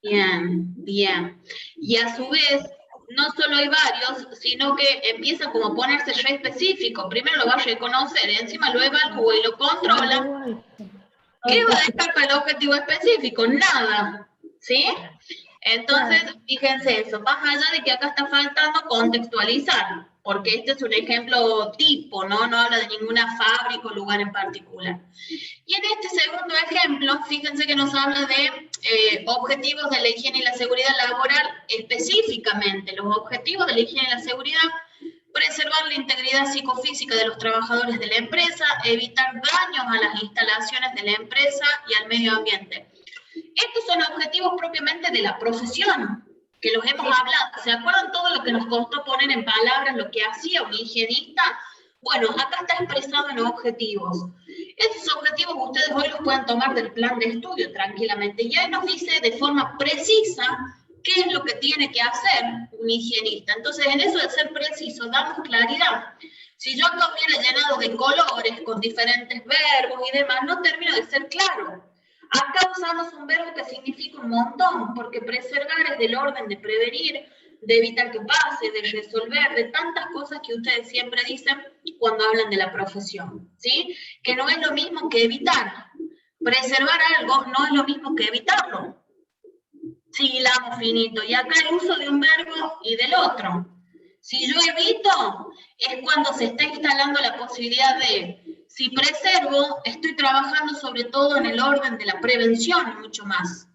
Bien, bien. Y a su vez, no solo hay varios, sino que empieza como a ponerse re específico. Primero lo va a reconocer, encima lo evalúa y lo controla. ¿Qué va a dejar para el objetivo específico? Nada, ¿sí? Entonces, fíjense eso, más allá de que acá está faltando contextualizar, porque este es un ejemplo tipo, ¿no? No habla de ninguna fábrica o lugar en particular. Y en este segundo ejemplo, fíjense que nos habla de objetivos de la higiene y la seguridad laboral específicamente. Los objetivos de la higiene y la seguridad: preservar la integridad psicofísica de los trabajadores de la empresa, evitar daños a las instalaciones de la empresa y al medio ambiente. Estos son objetivos propiamente de la profesión, que los hemos hablado. ¿Se acuerdan todo lo que nos costó poner en palabras lo que hacía un higienista? Bueno, acá está expresado en objetivos. Estos objetivos ustedes hoy los pueden tomar del plan de estudio tranquilamente. Y ahí nos dice de forma precisa qué es lo que tiene que hacer un higienista. Entonces, en eso de ser preciso, damos claridad. Si yo acá hubiera llenado de colores con diferentes verbos y demás, no termino de ser claro. Acá usamos un verbo que significa un montón, porque preservar es del orden de prevenir, de evitar que pase, de resolver, de tantas cosas que ustedes siempre dicen cuando hablan de la profesión, ¿sí? Que no es lo mismo que evitar. Preservar algo no es lo mismo que evitarlo. Sí, hilamos finito. Y acá el uso de un verbo y del otro. Si yo evito, es cuando se está instalando la posibilidad de, si preservo, estoy trabajando sobre todo en el orden de la prevención y mucho más.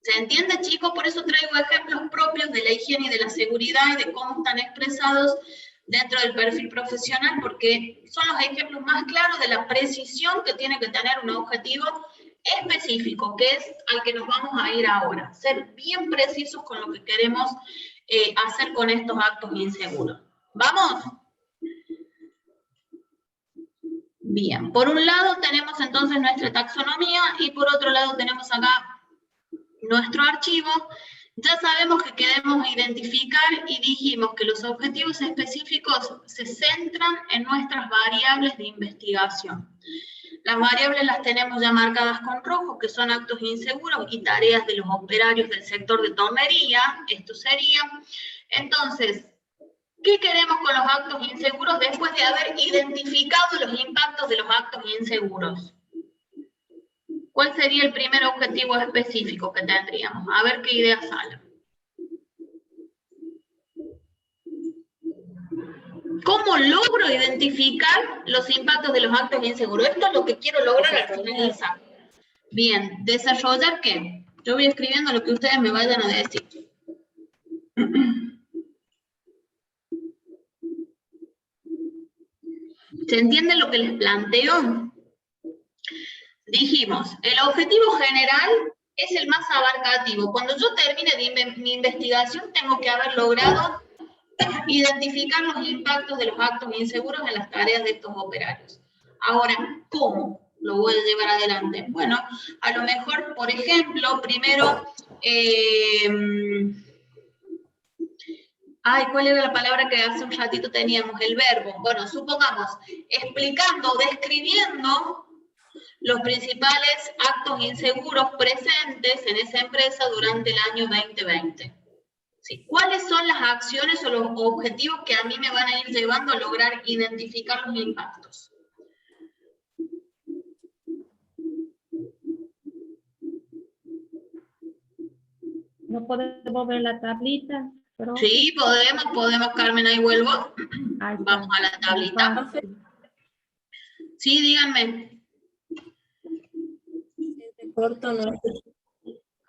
¿Se entiende, chicos? Por eso traigo ejemplos propios de la higiene y de la seguridad y de cómo están expresados dentro del perfil profesional, porque son los ejemplos más claros de la precisión que tiene que tener un objetivo específico, que es al que nos vamos a ir ahora. Ser bien precisos con lo que queremos hacer con estos actos inseguros. ¿Vamos? Bien, por un lado tenemos entonces nuestra taxonomía y por otro lado tenemos acá nuestro archivo. Ya sabemos que queremos identificar y dijimos que los objetivos específicos se centran en nuestras variables de investigación. Las variables las tenemos ya marcadas con rojo, que son actos inseguros y tareas de los operarios del sector de tonería. Esto sería. Entonces, ¿qué queremos con los actos inseguros después de haber identificado los impactos de los actos inseguros? ¿Cuál sería el primer objetivo específico que tendríamos? A ver qué ideas salen. ¿Cómo logro identificar los impactos de los actos inseguros? Esto es lo que quiero lograr al finalizar. Bien, ¿desarrollar qué? Yo voy escribiendo lo que ustedes me vayan a decir. ¿Se entiende lo que les planteo? Dijimos, el objetivo general es el más abarcativo. Cuando yo termine mi investigación, tengo que haber logrado identificar los impactos de los actos inseguros en las tareas de estos operarios. Ahora, ¿cómo lo voy a llevar adelante? Bueno, a lo mejor, por ejemplo, primero, ¿cuál era la palabra que hace un ratito teníamos? El verbo. Bueno, supongamos, explicando, describiendo los principales actos inseguros presentes en esa empresa durante el año 2020. ¿Sí? ¿Cuáles son las acciones o los objetivos que a mí me van a ir llevando a lograr identificar los impactos? No podemos ver la tablita, pero... Sí, podemos, Carmen, ahí vuelvo. Vamos a la tablita. Sí, díganme. Se corta, no escuché.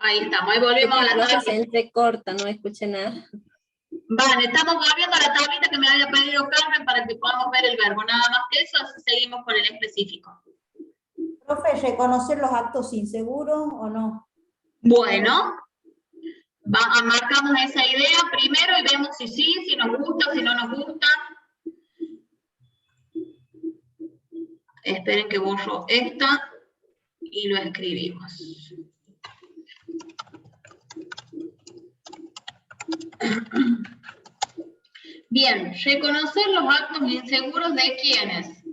Ahí estamos, ahí volvemos a la tablita. Se entrecorta, no escuché nada. Vale, estamos volviendo a la tablita que me había pedido Carmen para que podamos ver el verbo. Nada más que eso, seguimos con el específico. Profe, ¿reconocer los actos inseguros o no? Bueno, marcamos esa idea primero y vemos si sí, si nos gusta, si no nos gusta. Esperen que borro esta y lo escribimos. Bien, reconocer los actos inseguros de quiénes.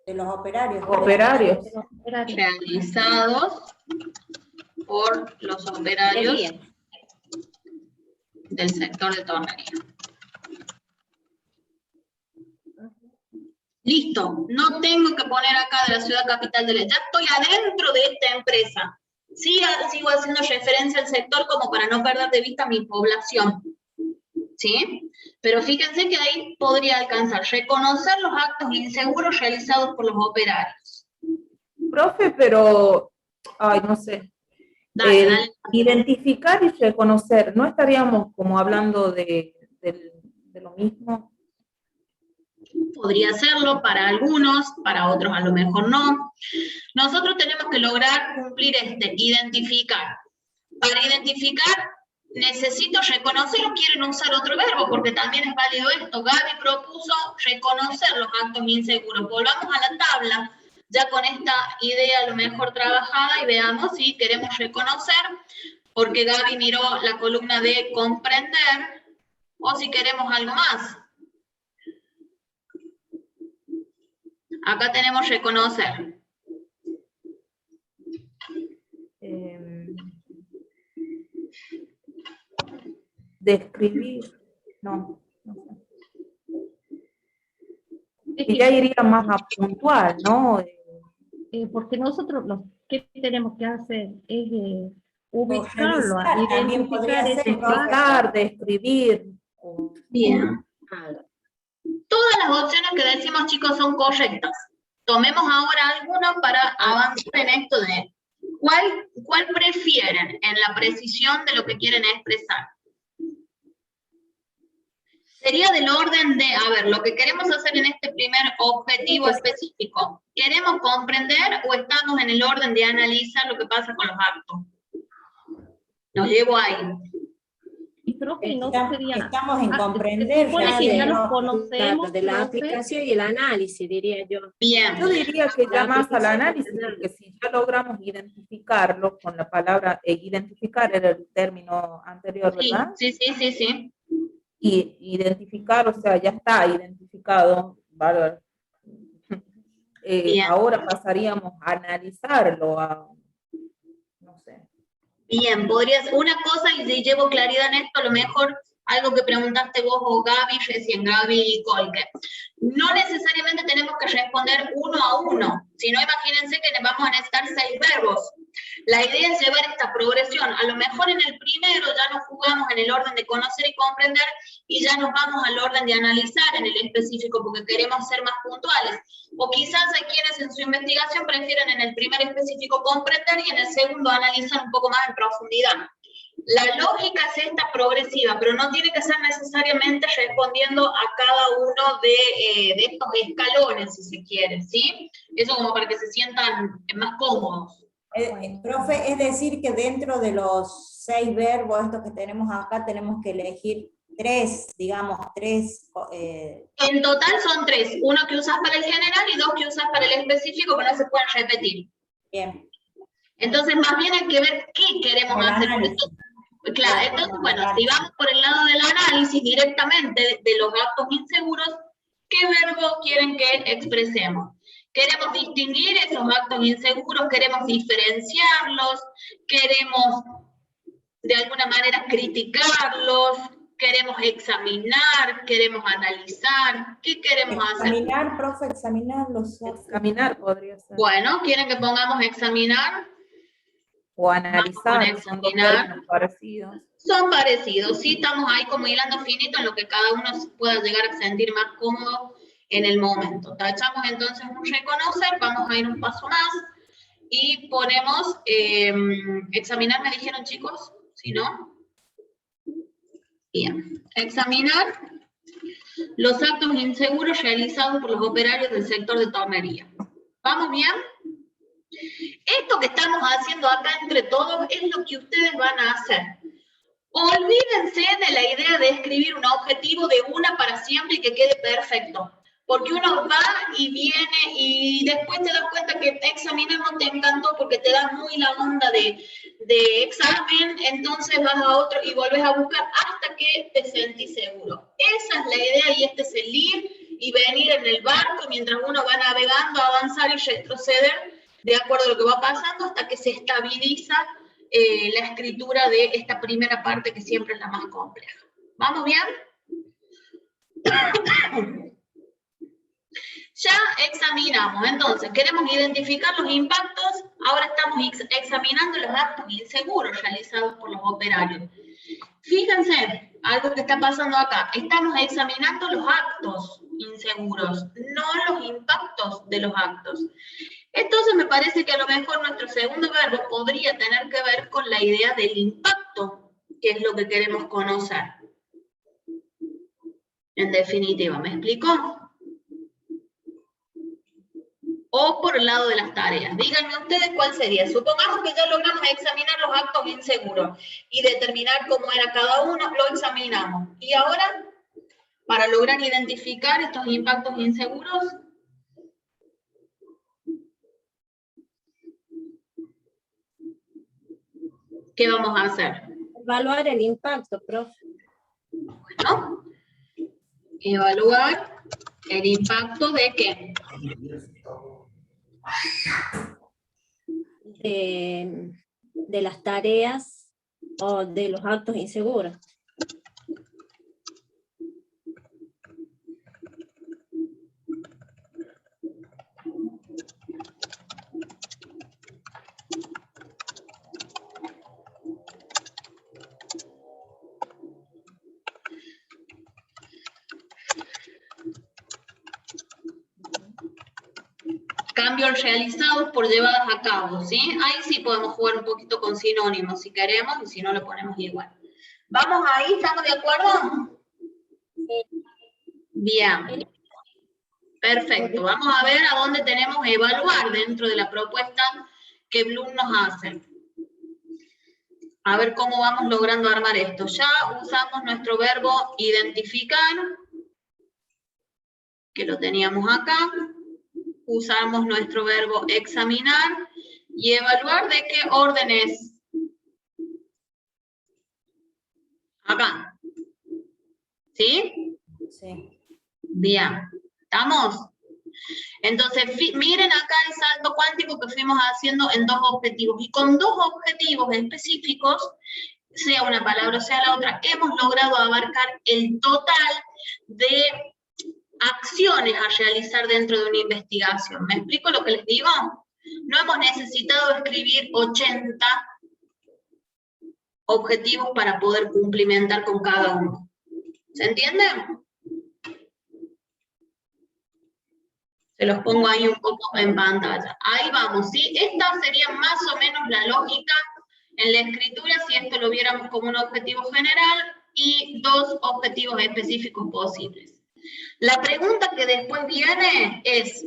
De los operarios. Operarios. Realizados por los operarios del sector de tonería. Listo, no tengo que poner acá de la ciudad capital de ya estoy adentro de esta empresa. Sí, sigo haciendo referencia al sector como para no perder de vista mi población. ¿Sí? Pero fíjense que ahí podría alcanzar reconocer los actos inseguros realizados por los operarios. Profe, pero, no sé. Dale. Identificar y reconocer, ¿no estaríamos como hablando de lo mismo? Podría serlo para algunos, para otros a lo mejor no. Nosotros tenemos que lograr cumplir identificar. Para identificar, necesito reconocer o quieren usar otro verbo, porque también es válido esto. Gaby propuso reconocer los actos inseguros. Volvamos a la tabla, ya con esta idea a lo mejor trabajada, y veamos si queremos reconocer, porque Gaby miró la columna de comprender, o si queremos algo más. Acá tenemos reconocer. Describir, no sé. Y ya iría más a puntual, ¿no? Porque nosotros lo que tenemos que hacer es ubicarlo, revisar, también podría ser, identificar, describir. Bien. Todas las opciones que decimos, chicos, son correctas. Tomemos ahora alguna para avanzar en esto de ¿cuál prefieren en la precisión de lo que quieren expresar? Sería del orden de, a ver, lo que queremos hacer en este primer objetivo específico. ¿Queremos comprender o estamos en el orden de analizar lo que pasa con los actos? Los llevo ahí. profe, y no Estamos sería... estamos en se comprender. supone ya que ya de- nos Claro, conocemos, de la profe. aplicación y el análisis, diría yo. Bien, Yo diría que La ya más al aplicación y el análisis, porque si ya logramos identificarlo con la palabra, identificar era el término anterior, sí, ¿verdad? sí. Y identificar, o sea, ya está identificado, bárbaro. Bien. Ahora pasaríamos a analizarlo, no sé. Bien, podrías, una cosa, y si llevo claridad en esto, a lo mejor algo que preguntaste vos o Gaby, recién Gaby Colque. No necesariamente tenemos que responder uno a uno, sino imagínense que vamos a necesitar 6 verbos. La idea es llevar esta progresión. A lo mejor en el primero ya nos jugamos en el orden de conocer y comprender y ya nos vamos al orden de analizar en el específico porque queremos ser más puntuales. O quizás hay quienes en su investigación prefieren en el primer específico comprender y en el segundo analizar un poco más en profundidad. La lógica es esta progresiva, pero no tiene que ser necesariamente respondiendo a cada uno de estos escalones, si se quiere, ¿sí? Eso como para que se sientan más cómodos. Profe, es decir que dentro de los 6 verbos estos que tenemos acá, tenemos que elegir 3, digamos, 3. En total son 3, uno que usas para el general y 2 que usas para el específico, que no se pueden repetir. Bien. Entonces, más bien hay que ver qué queremos El hacer. análisis. Claro, entonces, bueno, si vamos por el lado del análisis directamente de los actos inseguros, ¿qué verbo quieren que expresemos? Queremos distinguir esos actos inseguros, queremos diferenciarlos, queremos de alguna manera criticarlos, queremos examinar, queremos analizar, ¿qué queremos hacer? Examinar, profe, examinar los actos. Examinar podría ser. Bueno, ¿quieren que pongamos examinar? O analizar, son dos examinar. términos parecidos. Son parecidos, sí, estamos ahí como hilando finito en lo que cada uno pueda llegar a sentir más cómodo en el momento. Tachamos entonces un reconocer, vamos a ir un paso más y ponemos examinar, ¿me dijeron chicos? ¿Sí, no? Bien, examinar los actos inseguros realizados por los operarios del sector de tornería. ¿Vamos bien? Esto que estamos haciendo acá entre todos es lo que ustedes van a hacer. Olvídense de la idea de escribir un objetivo de una para siempre y que quede perfecto. Porque uno va y viene y después te das cuenta que examinar no te encantó porque te da muy la onda de examen, entonces vas a otro y vuelves a buscar hasta que te sentís seguro. Esa es la idea y este es el ir y venir en el barco mientras uno va navegando, avanzar y retroceder de acuerdo a lo que va pasando hasta que se estabiliza la escritura de esta primera parte que siempre es la más compleja. ¿Vamos bien? Ya examinamos, entonces, queremos identificar los impactos, ahora estamos examinando los actos inseguros realizados por los operarios. Fíjense, algo que está pasando acá, estamos examinando los actos inseguros, no los impactos de los actos. Entonces me parece que a lo mejor nuestro segundo verbo podría tener que ver con la idea del impacto, que es lo que queremos conocer. En definitiva, ¿me explico? O por el lado de las tareas. Díganme ustedes cuál sería. Supongamos que ya logramos examinar los actos inseguros y determinar cómo era cada uno, lo examinamos. Y ahora, para lograr identificar estos impactos inseguros, ¿qué vamos a hacer? Evaluar el impacto, profe. Bueno, evaluar el impacto de qué. De las tareas o de los actos inseguros. Cambios realizados por llevadas a cabo, ¿sí? Ahí sí podemos jugar un poquito con sinónimos si queremos, y si no lo ponemos igual. ¿Vamos ahí? ¿Estamos de acuerdo? Bien. Perfecto. Vamos a ver a dónde tenemos que evaluar dentro de la propuesta que Bloom nos hace. A ver cómo vamos logrando armar esto. Ya usamos nuestro verbo identificar, que lo teníamos acá. Usamos nuestro verbo examinar y evaluar. ¿De qué orden es? Acá. ¿Sí? Sí. Bien. ¿Estamos? Entonces, miren acá el salto cuántico que fuimos haciendo en dos objetivos. Y con dos objetivos específicos, sea una palabra o sea la otra, hemos logrado abarcar el total de acciones a realizar dentro de una investigación. ¿Me explico lo que les digo? No hemos necesitado escribir 80 objetivos para poder cumplimentar con cada uno. ¿Se entiende? Se los pongo ahí un poco en pantalla. Ahí vamos, ¿sí? Esta sería más o menos la lógica en la escritura si esto lo viéramos como un objetivo general y dos objetivos específicos posibles. La pregunta que después viene es,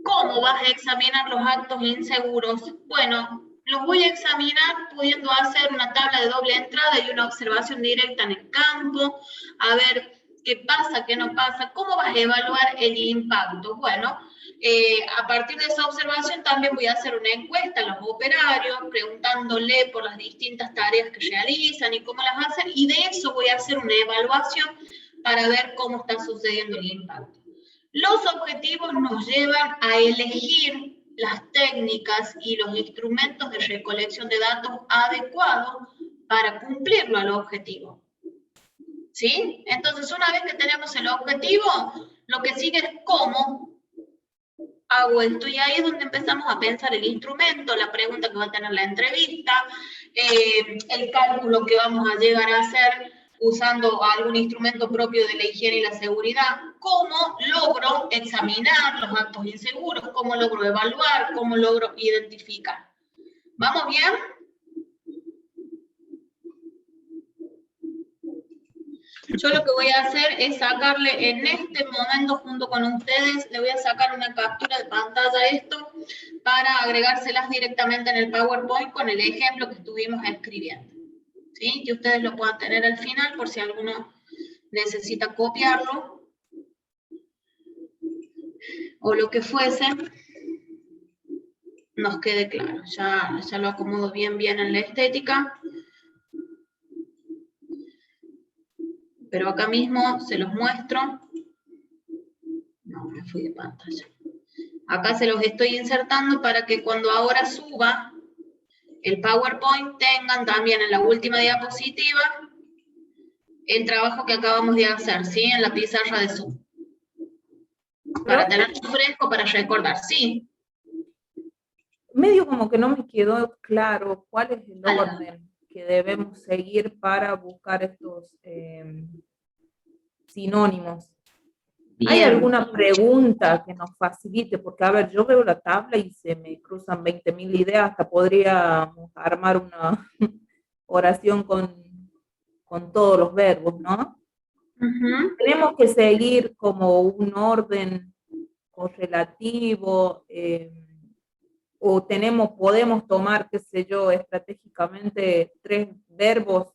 ¿cómo vas a examinar los actos inseguros? Bueno, los voy a examinar pudiendo hacer una tabla de doble entrada y una observación directa en el campo, a ver qué pasa, qué no pasa, cómo vas a evaluar el impacto. Bueno, a partir de esa observación también voy a hacer una encuesta a los operarios, preguntándole por las distintas tareas que realizan y cómo las hacen, y de eso voy a hacer una evaluación para ver cómo está sucediendo el impacto. Los objetivos nos llevan a elegir las técnicas y los instrumentos de recolección de datos adecuados para cumplirlo al objetivo. ¿Sí? Entonces, una vez que tenemos el objetivo, lo que sigue es cómo hago esto, y ahí es donde empezamos a pensar el instrumento, la pregunta que va a tener la entrevista, el cálculo que vamos a llegar a hacer usando algún instrumento propio de la higiene y la seguridad, cómo logro examinar los actos inseguros, cómo logro evaluar, cómo logro identificar. ¿Vamos bien? Yo lo que voy a hacer es sacarle en este momento junto con ustedes, le voy a sacar una captura de pantalla a esto para agregárselas directamente en el PowerPoint con el ejemplo que estuvimos escribiendo. ¿Sí? Que ustedes lo puedan tener al final por si alguno necesita copiarlo o lo que fuese, nos quede claro. Ya lo acomodo bien en la estética. Pero acá mismo se los muestro. No, me fui de pantalla. Acá se los estoy insertando para que cuando ahora suba el PowerPoint tengan también en la última diapositiva el trabajo que acabamos de hacer, ¿sí? En la pizarra de Zoom. Para tenerlo fresco, para recordar, ¿sí? Medio como que no me quedó claro cuál es el orden que debemos seguir para buscar estos sinónimos. Bien. ¿Hay alguna pregunta que nos facilite? Porque, a ver, yo veo la tabla y se me cruzan 20.000 ideas, hasta podríamos armar una oración con todos los verbos, ¿no? Uh-huh. Tenemos que seguir como un orden correlativo, o podemos tomar, qué sé yo, estratégicamente 3 verbos,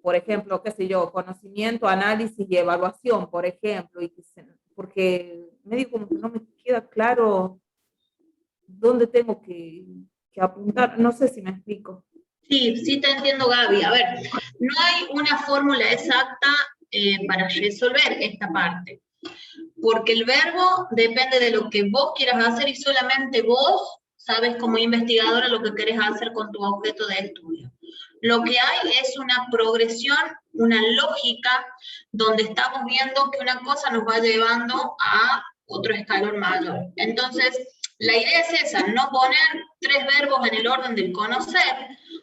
por ejemplo, qué sé yo, conocimiento, análisis y evaluación, por ejemplo, porque medio como que no me queda claro dónde tengo que apuntar, no sé si me explico. Sí te entiendo, Gaby. A ver, no hay una fórmula exacta para resolver esta parte, porque el verbo depende de lo que vos quieras hacer y solamente vos sabes como investigadora lo que querés hacer con tu objeto de estudio. Lo que hay es una progresión, una lógica, donde estamos viendo que una cosa nos va llevando a otro escalón mayor. Entonces, la idea es esa, no poner 3 verbos en el orden del conocer,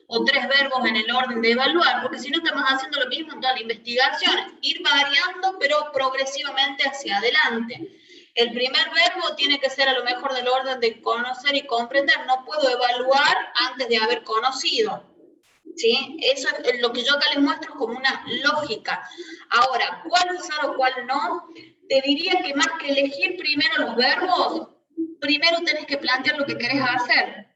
o 3 verbos en el orden de evaluar, porque si no estamos haciendo lo mismo en toda la investigación, ir variando, pero progresivamente hacia adelante. El primer verbo tiene que ser a lo mejor del orden de conocer y comprender, no puedo evaluar antes de haber conocido. ¿Sí? Eso es lo que yo acá les muestro como una lógica. Ahora, ¿cuál usar o cuál no? Te diría que más que elegir primero los verbos, primero tenés que plantear lo que querés hacer.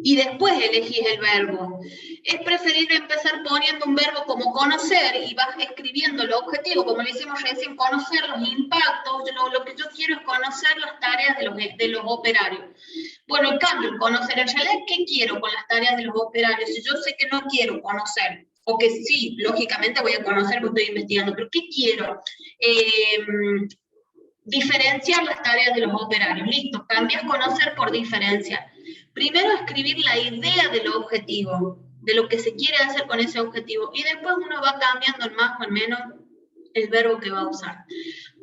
y después elegís el verbo. Es preferible empezar poniendo un verbo como conocer y vas escribiendo el objetivo, como le hicimos recién, conocer los impactos. Lo que yo quiero es conocer las tareas de los operarios. Bueno, en cambio, el conocer, en realidad, ¿qué quiero con las tareas de los operarios? Si yo sé que no quiero conocer, o que sí, lógicamente voy a conocer porque estoy investigando, pero ¿qué quiero? Diferenciar las tareas de los operarios. Listo, cambias conocer por diferenciar. Primero escribir la idea del objetivo, de lo que se quiere hacer con ese objetivo, y después uno va cambiando en más o en menos el verbo que va a usar.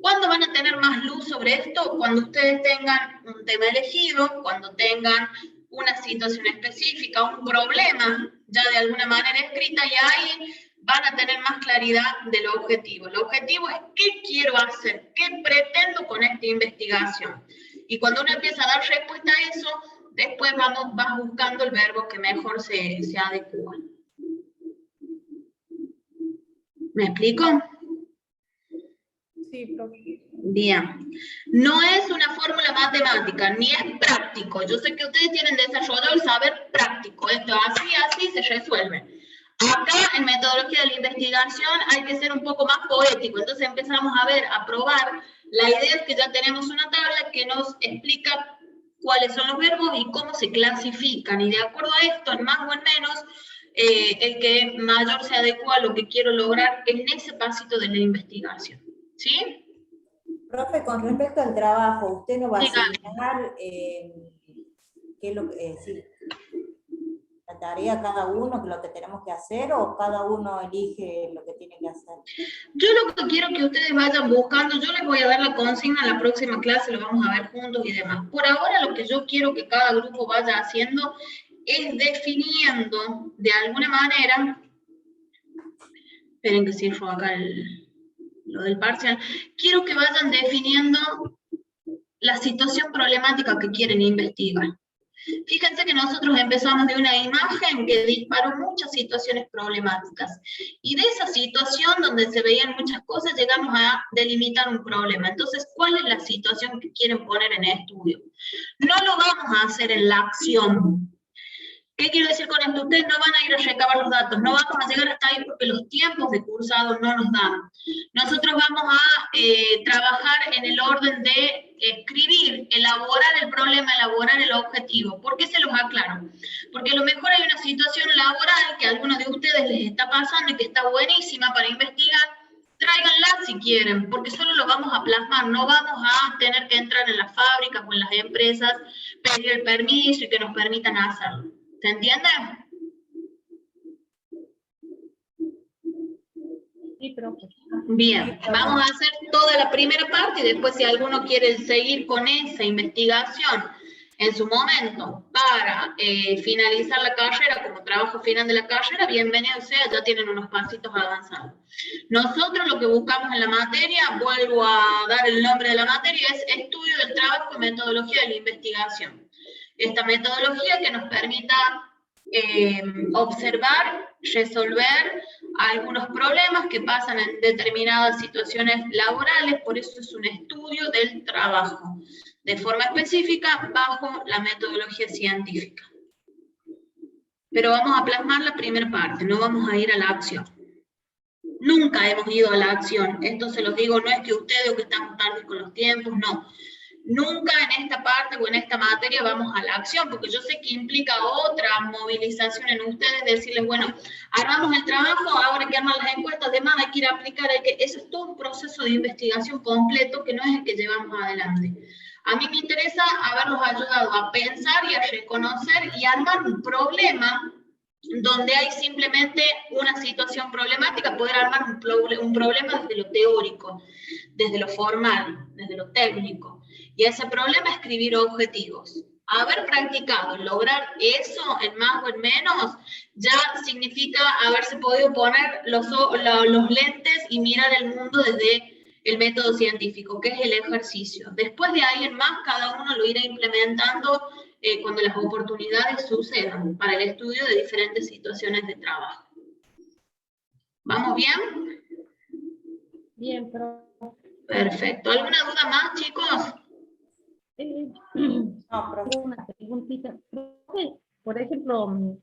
¿Cuándo van a tener más luz sobre esto? Cuando ustedes tengan un tema elegido, cuando tengan una situación específica, un problema ya de alguna manera escrita, y ahí van a tener más claridad del objetivo. El objetivo es qué quiero hacer, qué pretendo con esta investigación. Y cuando uno empieza a dar respuesta a eso, después vas buscando el verbo que mejor se adecua. ¿Me explico? Sí, profe. Bien. No es una fórmula matemática, ni es práctico. Yo sé que ustedes tienen desarrollado el saber práctico. Esto así se resuelve. Acá, en metodología de la investigación, hay que ser un poco más poético. Entonces empezamos a probar. La idea es que ya tenemos una tabla que nos explica cuáles son los verbos y cómo se clasifican. Y de acuerdo a esto, en más o en menos, el que mayor se adecua a lo que quiero lograr en ese pasito de la investigación. ¿Sí? Profe, con respecto al trabajo, ¿usted no va a Dígame. asignar qué es lo que, sí, la tarea a cada uno, que lo que tenemos que hacer, o cada uno elige lo que tiene que hacer? Yo lo que quiero que ustedes vayan buscando, yo les voy a dar la consigna en la próxima clase, lo vamos a ver juntos y demás. Por ahora lo que yo quiero que cada grupo vaya haciendo es definiendo de alguna manera, esperen que cierro acá lo del parcial, quiero que vayan definiendo la situación problemática que quieren investigar. Fíjense que nosotros empezamos de una imagen que disparó muchas situaciones problemáticas. Y de esa situación donde se veían muchas cosas, llegamos a delimitar un problema. Entonces, ¿cuál es la situación que quieren poner en estudio? No lo vamos a hacer en la acción. ¿Qué quiero decir con esto? Ustedes no van a ir a recabar los datos, no vamos a llegar hasta ahí porque los tiempos de cursado no nos dan. Nosotros vamos a trabajar en el orden de escribir, elaborar el problema, elaborar el objetivo. ¿Por qué se los aclaro? Porque a lo mejor hay una situación laboral que a algunos de ustedes les está pasando y que está buenísima para investigar. Tráiganla si quieren, porque solo lo vamos a plasmar, no vamos a tener que entrar en las fábricas o en las empresas, pedir el permiso y que nos permitan hacerlo. ¿Se entiende? Sí, profe. Bien, vamos a hacer toda la primera parte y después si alguno quiere seguir con esa investigación en su momento para finalizar la carrera como trabajo final de la carrera, bienvenido sea, ya tienen unos pasitos avanzados. Nosotros lo que buscamos en la materia, vuelvo a dar el nombre de la materia, es estudio del trabajo y metodología de la investigación. Esta metodología que nos permita observar, resolver algunos problemas que pasan en determinadas situaciones laborales, por eso es un estudio del trabajo, de forma específica bajo la metodología científica. Pero vamos a plasmar la primera parte, no vamos a ir a la acción. Nunca hemos ido a la acción, esto se los digo, no es que ustedes o que estamos tarde con los tiempos, no. Nunca en esta parte o en esta materia vamos a la acción, porque yo sé que implica otra movilización en ustedes, decirles, bueno, armamos el trabajo, ahora hay que armar las encuestas, además hay que ir a aplicar, eso es todo un proceso de investigación completo que no es el que llevamos adelante. A mí me interesa haberlos ayudado a pensar y a reconocer y armar un problema donde hay simplemente una situación problemática, poder armar un problema desde lo teórico, desde lo formal, desde lo técnico. Y ese problema es escribir objetivos. Haber practicado, lograr eso en más o en menos, ya significa haberse podido poner los lentes y mirar el mundo desde el método científico, que es el ejercicio. Después de ahí en más, cada uno lo irá implementando cuando las oportunidades sucedan para el estudio de diferentes situaciones de trabajo. ¿Vamos bien? Bien, profe. Perfecto. ¿Alguna duda más, chicos? No, profe. Una preguntita. Profe, por ejemplo,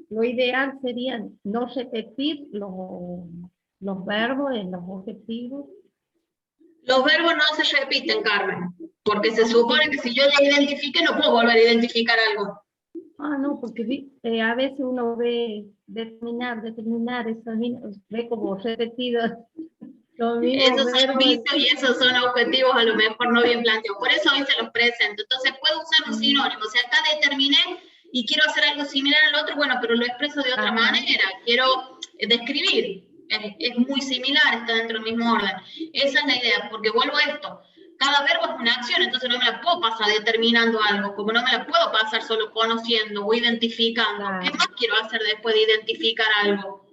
lo ideal sería no repetir los verbos en los objetivos. Los verbos no se repiten, Carmen, porque se supone que si yo ya identifique, no puedo volver a identificar algo. Ah, no, porque a veces uno ve determinar, eso ve como repetido los mismos Esos son verbos. mitos y esos son objetivos a lo mejor no bien planteados. Por eso hoy se los presento. Entonces puedo usar un sinónimo. O sea, acá determiné y quiero hacer algo similar al otro, bueno, pero lo expreso de otra manera. Quiero describir. Es muy similar, está dentro del mismo orden. Esa es la idea, porque vuelvo a esto. Cada verbo es una acción, entonces no me la puedo pasar determinando algo, como no me la puedo pasar solo conociendo o identificando. ¿Qué más quiero hacer después de identificar algo?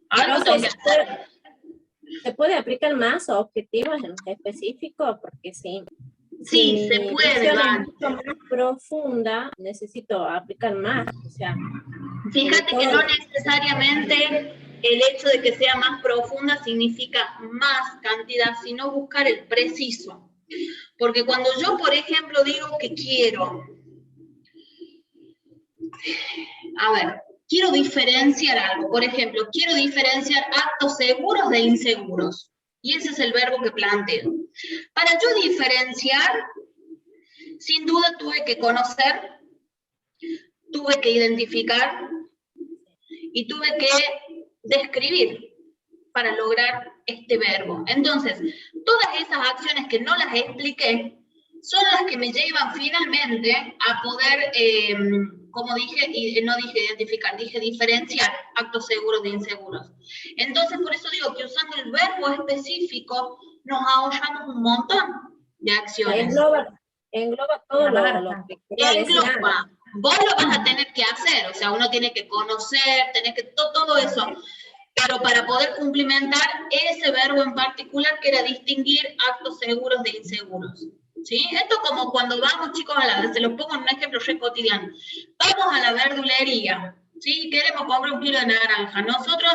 Algo tengo que hacer. ¿Se puede aplicar más a objetivos en específico? Porque sí. Sí, se puede, es mucho más profunda, necesito aplicar más. O sea, fíjate que no necesariamente el hecho de que sea más profunda significa más cantidad, sino buscar el preciso. Porque cuando yo, por ejemplo, digo que quiero, quiero diferenciar algo, por ejemplo, quiero diferenciar actos seguros de inseguros. Y ese es el verbo que planteo. Para yo diferenciar, sin duda tuve que conocer, tuve que identificar y tuve que describir para lograr este verbo. Entonces, todas esas acciones que no las expliqué son las que me llevan finalmente a poder, como dije, y no dije identificar, dije diferenciar actos seguros de inseguros. Entonces, por eso digo que usando el verbo específico nos ahorramos un montón de acciones. Engloba todo lo que quería decir. Engloba. Vos lo vas a tener que hacer, o sea, uno tiene que conocer, todo eso. Pero para poder cumplimentar ese verbo en particular que era distinguir actos seguros de inseguros. ¿Sí? Esto como cuando vamos, chicos, se los pongo en un ejemplo re cotidiano. Vamos a la verdulería, ¿sí? Queremos comprar un kilo de naranja. Nosotros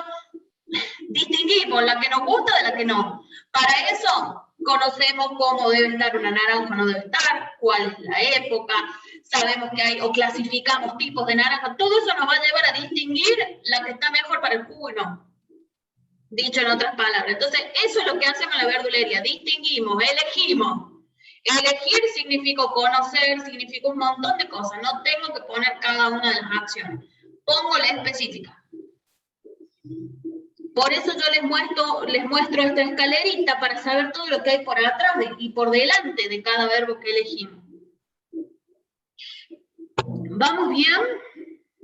distinguimos la que nos gusta de la que no. Para eso conocemos cómo debe estar una naranja o no debe estar, cuál es la época, sabemos que hay, o clasificamos tipos de naranja. Todo eso nos va a llevar a distinguir la que está mejor para el jugo y no. Dicho en otras palabras. Entonces, eso es lo que hacemos en la verdulería. Distinguimos, elegimos. Elegir significa conocer, significa un montón de cosas. No tengo que poner cada una de las acciones. Pongo la específica. Por eso yo les muestro esta escalerita para saber todo lo que hay por atrás y por delante de cada verbo que elegimos. ¿Vamos bien?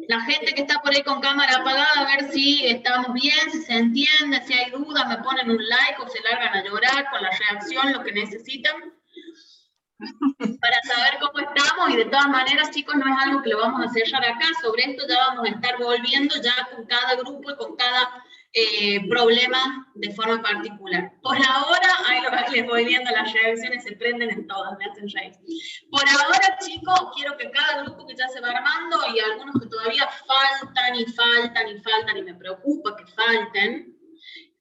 La gente que está por ahí con cámara apagada, a ver si estamos bien, si se entiende, si hay dudas, me ponen un like o se largan a llorar con la reacción, lo que necesitan, para saber cómo estamos. Y de todas maneras, chicos, no es algo que lo vamos a cerrar acá. Sobre esto ya vamos a estar volviendo ya con cada grupo y con cada problema de forma particular. Por ahora, ahí lo que les voy viendo, las reacciones se prenden en todas, me hacen reír. Por ahora, chicos, quiero que cada grupo que ya se va armando y algunos que todavía faltan y me preocupa que falten,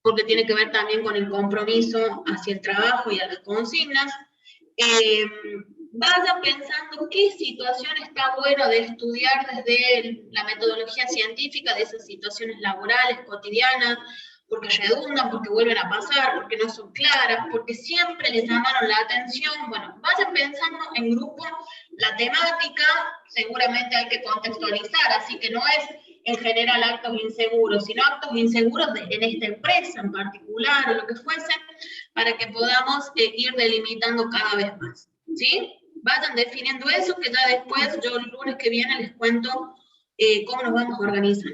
porque tiene que ver también con el compromiso hacia el trabajo y a las consignas, vayan pensando qué situación está bueno de estudiar desde la metodología científica de esas situaciones laborales, cotidianas, porque redundan, porque vuelven a pasar, porque no son claras, porque siempre les llamaron la atención. Bueno, vayan pensando en grupo la temática, seguramente hay que contextualizar, así que no es en general actos inseguros, sino actos inseguros en esta empresa en particular o lo que fuese, para que podamos ir delimitando cada vez más. ¿Sí? Vayan definiendo eso, que ya después, yo el lunes que viene les cuento cómo nos vamos a organizar.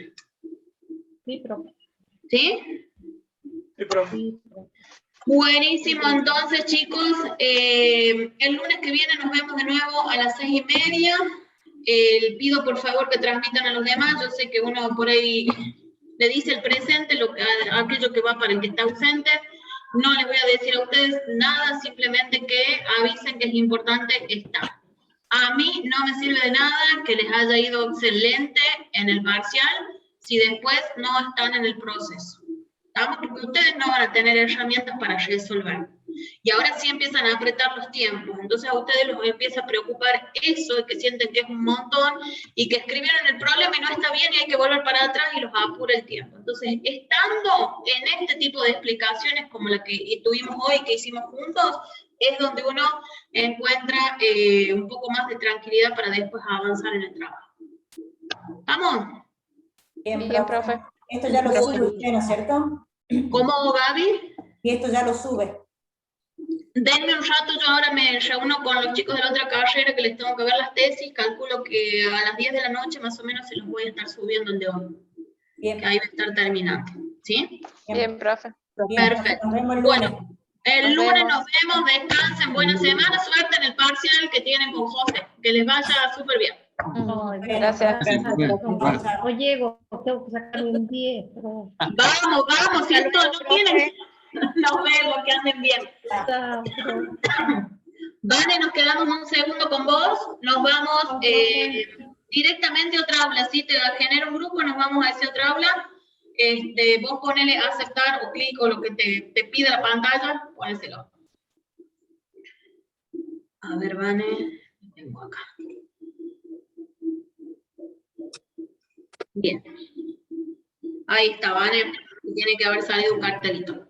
Sí, profe. ¿Sí? Sí, profe. Buenísimo, entonces, chicos, el lunes que viene nos vemos de nuevo a las 6:30. Pido por favor que transmitan a los demás. Yo sé que uno por ahí le dice el presente, aquello que va para el que está ausente. No les voy a decir a ustedes nada, simplemente que avisen que es importante estar. A mí no me sirve de nada que les haya ido excelente en el parcial si después no están en el proceso. ¿Estamos? Porque ustedes no van a tener herramientas para resolver. y ahora sí empiezan a apretar los tiempos. Entonces a ustedes los empieza a preocupar eso, de que sienten que es un montón, y que escribieron el problema y no está bien y hay que volver para atrás y los apura el tiempo. Entonces, estando en este tipo de explicaciones como la que tuvimos hoy, que hicimos juntos, es donde uno encuentra un poco más de tranquilidad para después avanzar en el trabajo. ¿Vamos? Bien, Bien, profe. Esto ya lo sube usted, ¿no es cierto? ¿Cómo, Gaby? Y esto ya lo sube. Denme un rato, yo ahora me reúno con los chicos de la otra carrera que les tengo que ver las tesis, calculo que a las 10 de la noche más o menos se los voy a estar subiendo el de hoy. Bien. Que ahí va a estar terminando, ¿sí? Bien, profe. Bien, Perfecto. nos vemos el lunes. Bueno, el lunes nos vemos, descansen, buena semana, suerte en el parcial que tienen con José, que les vaya súper bien. Ay, Gracias. Oye, tengo que sacar un 10. Pero... Vamos, si esto no tienen, nos vemos, que anden bien. Vale, nos quedamos un segundo con vos, nos vamos directamente a otra aula, si te genera un grupo, nos vamos a ese otra aula, vos ponele aceptar o clic o lo que te pida la pantalla, ponéselo. A ver, Vane, lo tengo acá. Bien. Ahí está, Vane, tiene que haber salido un cartelito.